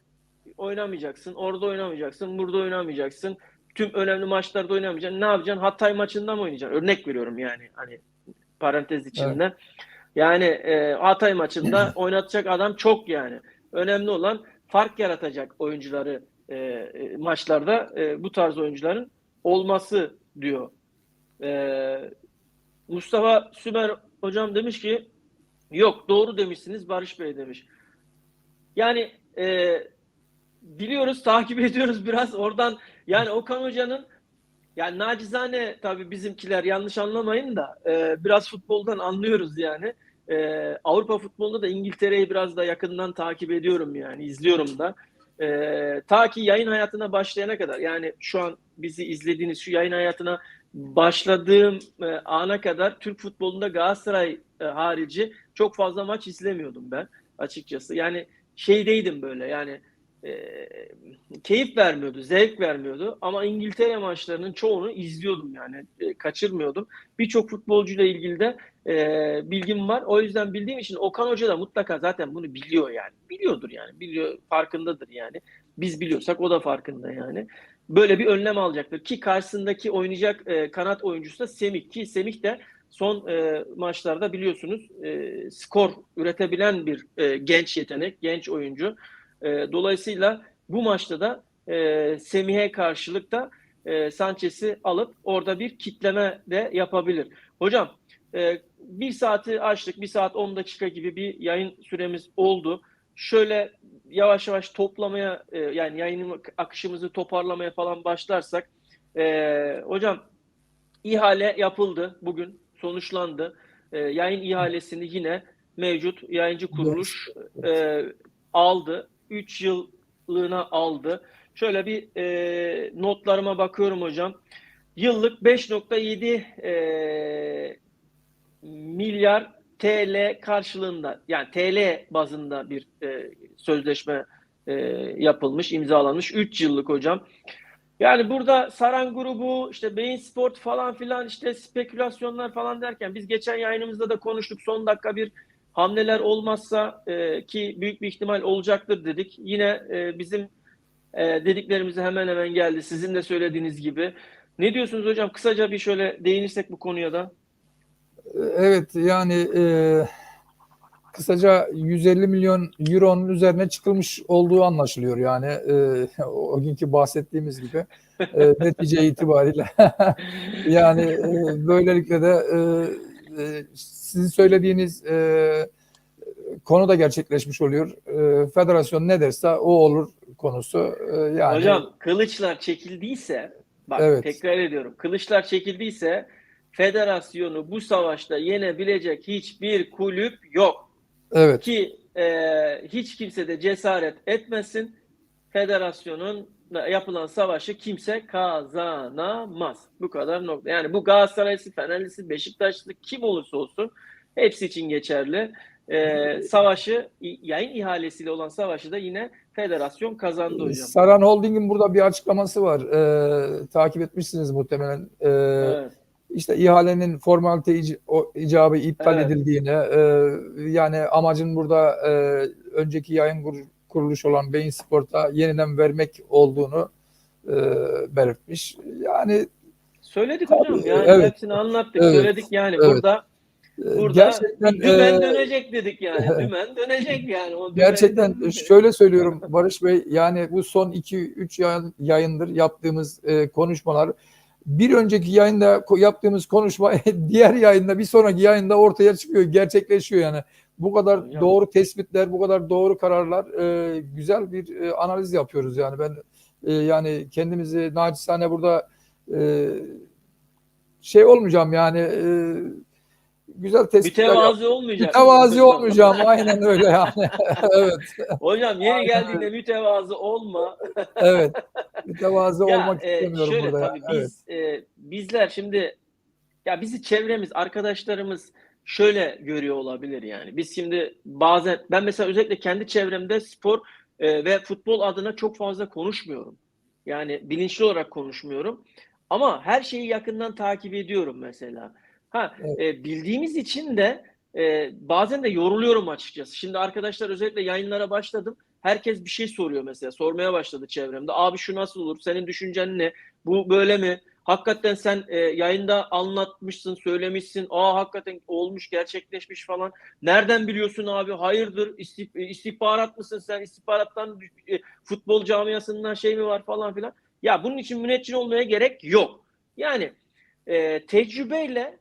oynamayacaksın, orada oynamayacaksın, burada oynamayacaksın. Tüm önemli maçlarda oynamayacaksın. Ne yapacaksın? Hatay maçında mı oynayacaksın? Örnek veriyorum yani, hani parantez içinde. Evet. Yani Hatay maçında oynatacak adam çok yani. Önemli olan fark yaratacak oyuncuları maçlarda bu tarz oyuncuların olması diyor. Mustafa Sümer hocam demiş ki yok doğru demişsiniz Barış Bey demiş. Yani biliyoruz, takip ediyoruz biraz oradan. Yani Okan Hoca'nın, yani nacizane tabii bizimkiler yanlış anlamayın da biraz futboldan anlıyoruz yani. Avrupa futbolunda da İngiltere'yi biraz da yakından takip ediyorum yani, izliyorum da. Ta ki yayın hayatına başlayana kadar, yani şu an bizi izlediğiniz, şu yayın hayatına başladığım ana kadar Türk futbolunda Galatasaray harici çok fazla maç izlemiyordum ben açıkçası. Yani şeydeydim böyle yani keyif vermiyordu, zevk vermiyordu ama İngiltere maçlarının çoğunu izliyordum yani kaçırmıyordum. Birçok futbolcuyla ilgili de bilgim var. O yüzden bildiğim için Okan Hoca da mutlaka zaten bunu biliyor yani. Biliyordur yani. Biliyor, farkındadır yani. Biz biliyorsak o da farkında yani. Böyle bir önlem alacaktır ki karşısındaki oynayacak kanat oyuncusu da Semih ki Semih de son maçlarda biliyorsunuz skor üretebilen bir genç yetenek, genç oyuncu. Dolayısıyla bu maçta da Semih'e karşılık da Sanchez'i alıp orada bir kitleme de yapabilir. Hocam bir saati açtık. 1 saat 10 dakika gibi bir yayın süremiz oldu. Şöyle yavaş yavaş toplamaya yani yayın akışımızı toparlamaya falan başlarsak hocam ihale yapıldı bugün. Sonuçlandı. Yayın ihalesini yine mevcut yayıncı kuruluş aldı. 3 yıllığına aldı. Şöyle bir notlarıma bakıyorum hocam. Yıllık 5,7 milyar TL karşılığında yani TL bazında bir sözleşme yapılmış, imzalanmış. 3 yıllık hocam. Yani burada Saran grubu, işte Bein Sport falan filan işte spekülasyonlar falan derken biz geçen yayınımızda da konuştuk. Son dakika bir hamleler olmazsa ki büyük bir ihtimal olacaktır dedik. Yine bizim dediklerimize hemen hemen geldi. Sizin de söylediğiniz gibi. Ne diyorsunuz hocam? Kısaca bir şöyle değinirsek bu konuya da. Evet yani kısaca 150 milyon euronun üzerine çıkılmış olduğu anlaşılıyor yani o günkü bahsettiğimiz gibi netice itibariyle yani böylelikle de sizin söylediğiniz konu da gerçekleşmiş oluyor. Federasyon ne derse o olur konusu. Yani hocam kılıçlar çekildiyse bak evet. tekrar ediyorum. Kılıçlar çekildiyse federasyonu bu savaşta yenebilecek hiçbir kulüp yok. Evet. Ki hiç kimse de cesaret etmesin. Federasyonun yapılan savaşı kimse kazanamaz. Bu kadar nokta. Yani bu Galatasaraylısı, Fenerlisi, Beşiktaşlı kim olursa olsun hepsi için geçerli. Savaşı, yayın ihalesiyle olan savaşı da yine federasyon kazandı hocam. Saran Holding'in burada bir açıklaması var. Takip etmişsiniz muhtemelen. Evet. İşte ihalenin formalite icabı iptal Evet. edildiğini, yani amacın burada önceki yayın kuruluş olan Bein Sport'a yeniden vermek olduğunu belirtmiş. Yani Söyledik hocam. Yani evet, hepsini anlattık, evet, söyledik yani evet. burada Gerçekten dümen dönecek dedik yani. Dümen dönecek yani. O gerçekten şöyle söylüyorum Barış Bey, yani bu son 2-3 yayındır yaptığımız konuşmalar, bir önceki yayında yaptığımız konuşma diğer yayında, bir sonraki yayında ortaya çıkıyor, gerçekleşiyor yani. Bu kadar doğru tespitler, bu kadar doğru kararlar, güzel bir analiz yapıyoruz yani. Ben yani kendimizi naçizane burada şey olmayacağım yani, güzel tespitler mütevazi olmayacak. Mütevazi olmayacağım. Aynen öyle yani. Evet. Hocam yeri geldiğinde mütevazı olma. Evet. Mütevazi Ya olmak istemiyorum şöyle burada. tabii Yani. biz bizler şimdi ya bizi çevremiz, arkadaşlarımız şöyle görüyor olabilir yani. Biz şimdi bazen ben mesela özellikle kendi çevremde spor ve futbol adına çok fazla konuşmuyorum. Yani bilinçli olarak konuşmuyorum. Ama her şeyi yakından takip ediyorum mesela. Bildiğimiz için de bazen de yoruluyorum açıkçası. Şimdi arkadaşlar özellikle yayınlara başladım. Herkes bir şey soruyor mesela. Sormaya başladı çevremde. Abi şu nasıl olur? Senin düşüncen ne? Bu böyle mi? Hakikaten sen yayında anlatmışsın, söylemişsin. Hakikaten olmuş, gerçekleşmiş falan. Nereden biliyorsun abi? Hayırdır? İstihbarat mısın sen? İstihbarattan futbol camiasından şey mi var falan filan. Ya bunun için müneccin olmaya gerek yok. Yani tecrübeyle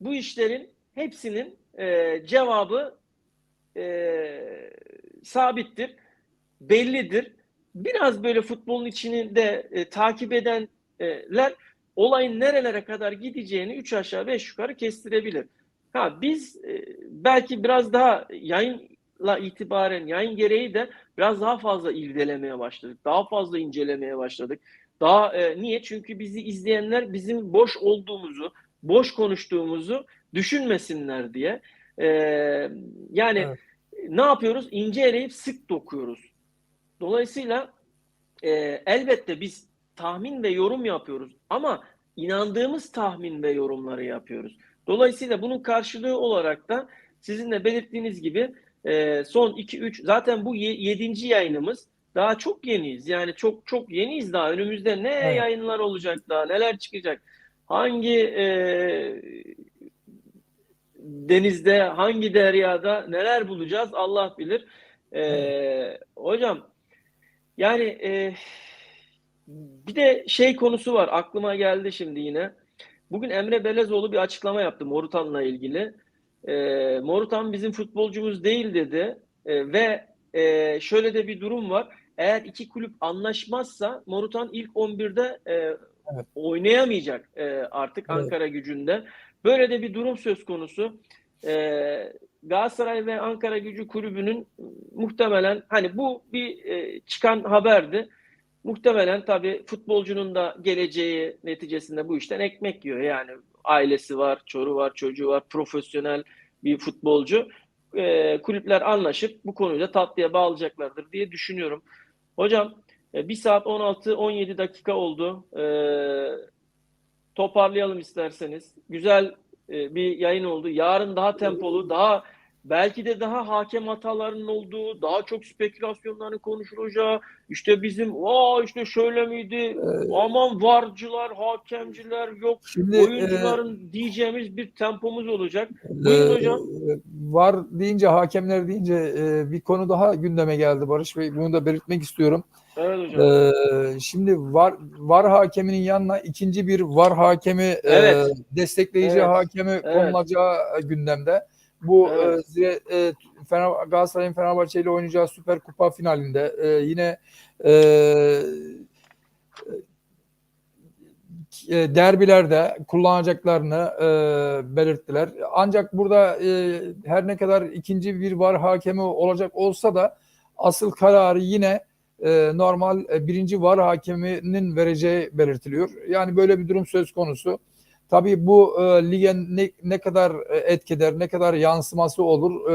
bu işlerin hepsinin cevabı sabittir, bellidir. Biraz böyle futbolun içini de takip edenler olayın nerelere kadar gideceğini 3 aşağı 5 yukarı kestirebilir. Biz belki biraz daha yayınla itibaren, yayın gereği de biraz daha fazla irdelemeye başladık. Daha fazla incelemeye başladık. Daha niye? Çünkü bizi izleyenler bizim boş olduğumuzu, boş konuştuğumuzu düşünmesinler diye. E, yani Evet. ne yapıyoruz? İnce eleyip sık dokuyoruz. Dolayısıyla elbette biz tahmin ve yorum yapıyoruz ama inandığımız tahmin ve yorumları yapıyoruz. Dolayısıyla bunun karşılığı olarak da sizin de belirttiğiniz gibi son 2-3 zaten bu 7. yayınımız, daha çok yeniyiz. Yani çok çok yeniyiz daha. Önümüzde ne Evet. yayınlar olacak daha, neler çıkacak. Hangi denizde, hangi deryada neler bulacağız Allah bilir. Hocam yani bir de şey konusu var, aklıma geldi şimdi yine. Bugün Emre Belezoğlu bir açıklama yaptı Morutan'la ilgili. Morutan bizim futbolcumuz değil dedi. Ve şöyle de bir durum var. Eğer iki kulüp anlaşmazsa Morutan ilk 11'de Evet. oynayamayacak artık Evet. Ankaragücü'nde. Böyle de bir durum söz konusu. Galatasaray ve Ankaragücü kulübünün muhtemelen, hani bu bir çıkan haberdi. Muhtemelen tabii futbolcunun da geleceği neticesinde bu işten ekmek yiyor. Yani ailesi var, çoruğu var, çocuğu var, profesyonel bir futbolcu. Kulüpler anlaşıp bu konuyu da tatlıya bağlayacaklardır diye düşünüyorum. Hocam 1 saat 16-17 dakika oldu. Toparlayalım isterseniz. Güzel bir yayın oldu. Yarın daha tempolu, daha belki de daha hakem hatalarının olduğu, daha çok spekülasyonların konuşulacağı, işte bizim işte şöyle miydi, aman varcılar, hakemciler, yok Şimdi oyuncuların diyeceğimiz bir tempomuz olacak. e, Buyurun hocam. var deyince, hakemler deyince bir konu daha gündeme geldi Barış Bey. Bunu da belirtmek istiyorum. Evet hocam. Şimdi var hakeminin yanına ikinci bir var hakemi, Evet. destekleyici Evet. hakemi Evet. konulacağı gündemde. Bu Evet. Galatasaray'ın Fenerbahçe ile oynayacağı Süper Kupa finalinde yine derbilerde kullanacaklarını belirttiler. Ancak burada her ne kadar ikinci bir var hakemi olacak olsa da asıl kararı yine normal birinci var hakeminin vereceği belirtiliyor. Yani böyle bir durum söz konusu. Tabii bu lige ne kadar etki eder, ne kadar yansıması olur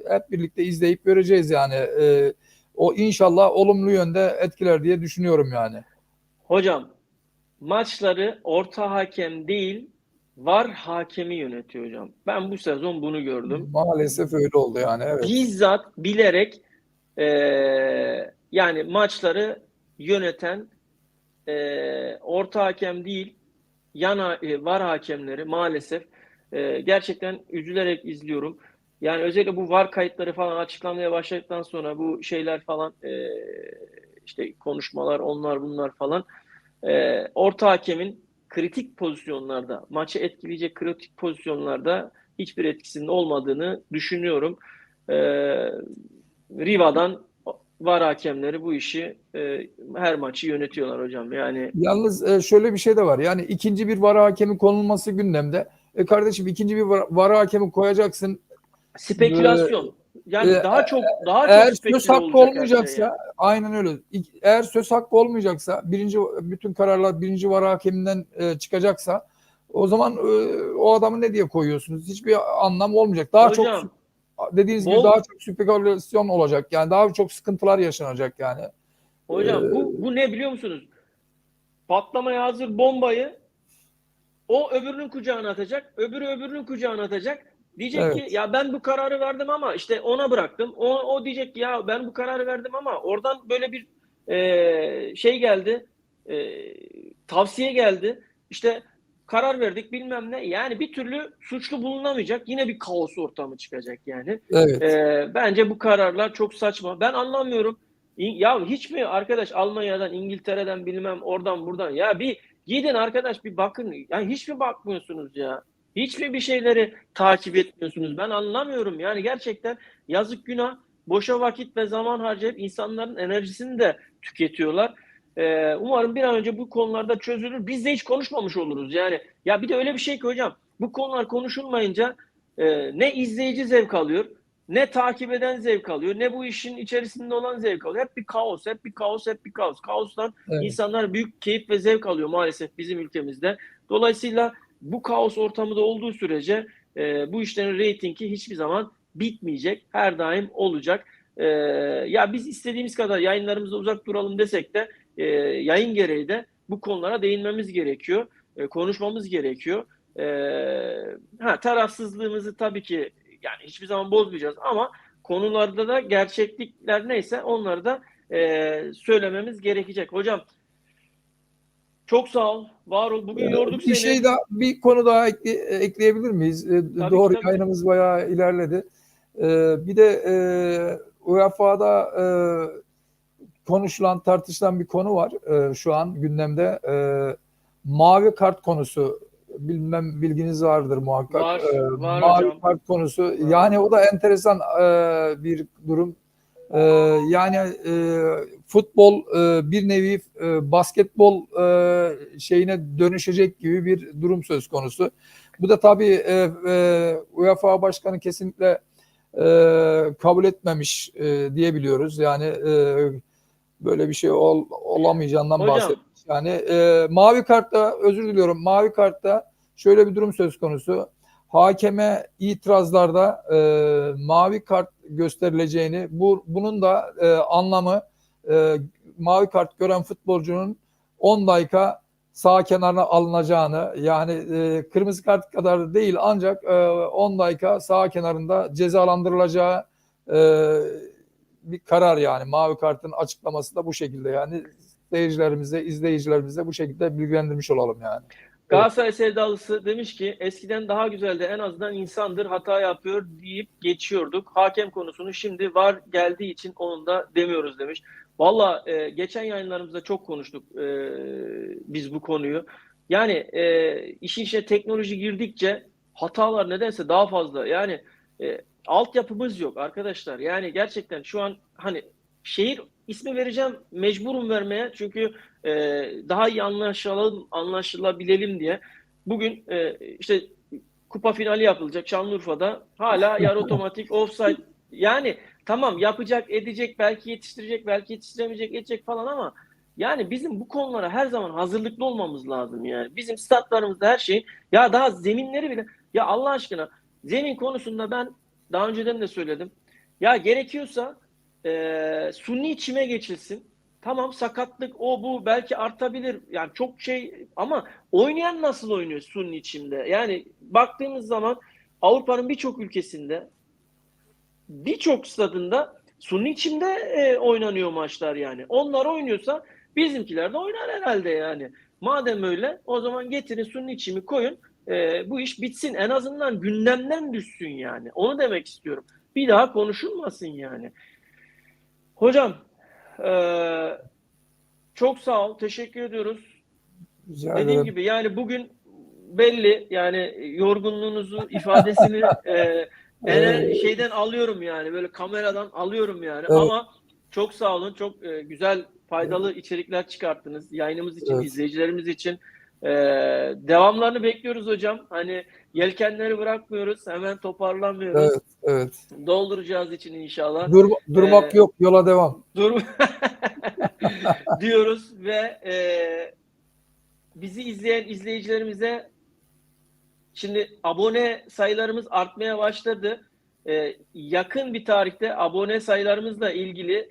hep birlikte izleyip göreceğiz yani. O inşallah olumlu yönde etkiler diye düşünüyorum yani. Hocam, maçları orta hakem değil, var hakemi yönetiyor hocam. Ben bu sezon bunu gördüm. Maalesef öyle oldu yani, evet. Bizzat bilerek yani maçları yöneten orta hakem değil, var hakemleri maalesef gerçekten üzülerek izliyorum. Yani özellikle bu var kayıtları falan açıklanmaya başladıktan sonra bu şeyler falan işte konuşmalar, onlar bunlar falan, orta hakemin kritik pozisyonlarda, maçı etkileyecek kritik pozisyonlarda hiçbir etkisinin olmadığını düşünüyorum. Riva'dan var hakemleri bu işi her maçı yönetiyorlar hocam. Yani Yalnız şöyle bir şey de var. Yani ikinci bir var hakemi konulması gündemde. Kardeşim, ikinci bir var hakemi koyacaksın. spekülasyon. Yani E, daha Eğer çok söz speküle hakkı olacak her olmayacaksa, şey yani. aynen öyle. Eğer söz hakkı olmayacaksa, bütün kararlar birinci var hakeminden çıkacaksa, o zaman o adamı ne diye koyuyorsunuz? Hiçbir anlam olmayacak. Daha çok, Hocam dediğiniz gibi, bol daha çok spekülasyon olacak. Yani daha çok sıkıntılar yaşanacak yani. hocam bu ne biliyor musunuz? Patlamaya hazır bombayı o öbürünün kucağına atacak, öbürü öbürünün kucağına atacak. Diyecek ki Evet. ya ben bu kararı verdim ama işte ona bıraktım. O diyecek ki ya ben bu kararı verdim ama oradan böyle bir şey geldi, tavsiye geldi. İşte karar verdik bilmem ne. Yani bir türlü suçlu bulunamayacak. Yine bir kaos ortamı çıkacak yani. Evet. Bence bu kararlar çok saçma. Ben anlamıyorum. Ya hiç mi arkadaş Almanya'dan, İngiltere'den bilmem oradan buradan ya bir gidin arkadaş bir bakın. Yani hiç mi bakmıyorsunuz ya? Hiç mi bir şeyleri takip etmiyorsunuz? Ben anlamıyorum. Yani gerçekten yazık günah. Boşa vakit ve zaman harcayıp insanların enerjisini de tüketiyorlar. Umarım bir an önce bu konularda çözülür. Biz de hiç konuşmamış oluruz. Yani ya bir de öyle bir şey ki hocam bu konular konuşulmayınca ne izleyici zevk alıyor, ne takip eden zevk alıyor, ne bu işin içerisinde olan zevk alıyor. Hep bir kaos, hep bir kaos, hep bir kaos. Kaostan Evet. insanlar büyük keyif ve zevk alıyor maalesef bizim ülkemizde. Dolayısıyla bu kaos ortamı da olduğu sürece bu işlerin reytingi hiçbir zaman bitmeyecek. Her daim olacak. Ya biz istediğimiz kadar yayınlarımızda uzak duralım desek de yayın gereği de bu konulara değinmemiz gerekiyor. Konuşmamız gerekiyor. Tarafsızlığımızı tabii ki yani hiçbir zaman bozmayacağız ama konularda da gerçeklikler neyse onları da söylememiz gerekecek. Hocam çok sağ ol, var ol. Bugün yorduk Bir seni. şey daha, bir konu daha ekleyebilir miyiz? Tabii Doğru, ki. yayınımız bayağı ilerledi. Bir de UEFA'da konuşulan, tartışılan bir konu var şu an gündemde. Mavi kart konusu. Bilmem bilginiz vardır muhakkak. Var Mavi hocam. kart konusu. Yani o da enteresan bir durum. Yani futbol bir nevi basketbol şeyine dönüşecek gibi bir durum söz konusu. Bu da tabii UEFA Başkanı kesinlikle kabul etmemiş diye biliyoruz. Yani böyle bir şey olamayacağından Hocam. bahsetmiş. Yani mavi kartta, özür diliyorum, mavi kartta şöyle bir durum söz konusu. Hakeme itirazlarda mavi kart gösterileceğini, bunun da anlamı mavi kart gören futbolcunun 10 dakika sağ kenarına alınacağını, yani kırmızı kart kadar değil ancak 10 dakika sağ kenarında cezalandırılacağı bir karar. Yani mavi kartın açıklaması da bu şekilde. Yani seyircilerimize, izleyicilerimize bu şekilde bilgilendirmiş olalım yani. Galatasaray sevdalısı demiş ki eskiden daha güzeldi, en azından insandır, hata yapıyor deyip geçiyorduk. Hakem konusunu şimdi VAR geldiği için onun da demiyoruz demiş. Valla geçen yayınlarımızda çok konuştuk biz bu konuyu. Yani işin içine teknoloji girdikçe hatalar nedense daha fazla. Yani altyapımız yok arkadaşlar. Yani gerçekten şu an hani şehir ismi vereceğim, mecburum vermeye çünkü daha iyi anlaşılabilelim diye. Bugün işte kupa finali yapılacak Şanlıurfa'da. Hala yarı otomatik offside. Yani tamam yapacak, edecek, belki yetiştirecek, belki yetiştiremeyecek, edecek falan ama yani bizim bu konulara her zaman hazırlıklı olmamız lazım yani. Bizim statlarımızda her şey, ya daha zeminleri bile, ya Allah aşkına zemin konusunda ben daha önceden de söyledim. Ya gerekiyorsa suni çime geçilsin. Tamam, sakatlık o bu belki artabilir. Yani çok şey ama oynayan nasıl oynuyor suni çimde? Yani baktığımız zaman Avrupa'nın birçok ülkesinde, birçok stadında suni çimde oynanıyor maçlar yani. Onlar oynuyorsa bizimkiler de oynar herhalde yani. Madem öyle o zaman getirin suni çimi koyun. Bu iş bitsin. En azından gündemden düşsün yani. Onu demek istiyorum. Bir daha konuşulmasın yani. Hocam çok sağ ol. Teşekkür ediyoruz. Rica Dediğim ederim. gibi yani bugün belli yani yorgunluğunuzu ifadesini şeyden alıyorum yani böyle kameradan alıyorum yani Evet. ama çok sağ olun. Çok güzel faydalı içerikler çıkarttınız. Yayınımız için, Evet. izleyicilerimiz için. Devamlarını bekliyoruz hocam. Hani yelkenleri bırakmıyoruz. Hemen toparlanmıyoruz. Evet, evet. Dolduracağız için inşallah. Durmak yok, yola devam. Diyoruz ve bizi izleyen izleyicilerimize şimdi abone sayılarımız artmaya başladı. Yakın bir tarihte abone sayılarımızla ilgili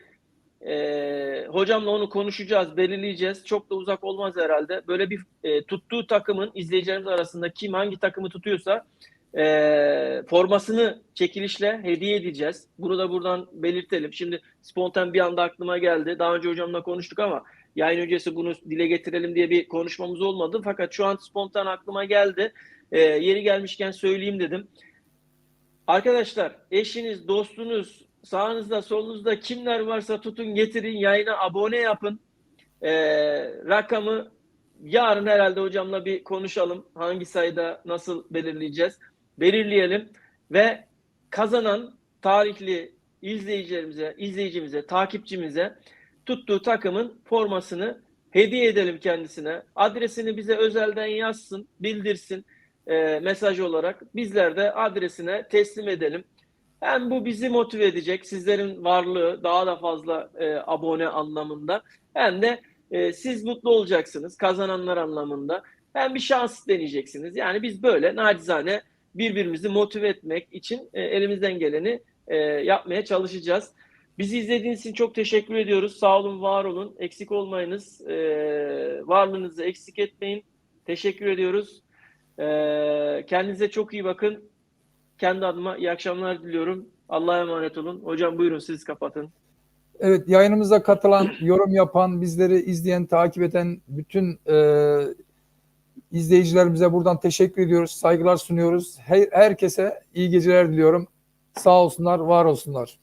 hocamla onu konuşacağız, belirleyeceğiz. Çok da uzak olmaz herhalde. Böyle bir tuttuğu takımın izleyicilerimiz arasında kim hangi takımı tutuyorsa formasını çekilişle hediye edeceğiz. Bunu da buradan belirtelim. Şimdi spontan bir anda aklıma geldi. Daha önce hocamla konuştuk ama yayın öncesi bunu dile getirelim diye bir konuşmamız olmadı. Fakat şu an spontan aklıma geldi. Yeri gelmişken söyleyeyim dedim. Arkadaşlar, eşiniz, dostunuz, sağınızda, solunuzda kimler varsa tutun getirin, yayına abone yapın. Rakamı yarın herhalde hocamla bir konuşalım. Hangi sayıda nasıl belirleyeceğiz? Belirleyelim ve kazanan tarihli izleyicimize, takipçimize tuttuğu takımın formasını hediye edelim kendisine. Adresini bize özelden yazsın, bildirsin mesaj olarak. Bizler de adresine teslim edelim. Hem bu bizi motive edecek, sizlerin varlığı daha da fazla abone anlamında, hem de siz mutlu olacaksınız kazananlar anlamında. Hem bir şans deneyeceksiniz. Yani biz böyle nacizane birbirimizi motive etmek için elimizden geleni yapmaya çalışacağız. Bizi izlediğiniz için çok teşekkür ediyoruz. Sağ olun, var olun. Eksik olmayınız. Varlığınızı eksik etmeyin. Teşekkür ediyoruz. Kendinize çok iyi bakın. Kendi adıma iyi akşamlar diliyorum. Allah'a emanet olun. Hocam buyurun, siz kapatın. Evet, yayınımıza katılan, yorum yapan, bizleri izleyen, takip eden bütün izleyicilerimize buradan teşekkür ediyoruz. Saygılar sunuyoruz. Herkese iyi geceler diliyorum. Sağ olsunlar, var olsunlar.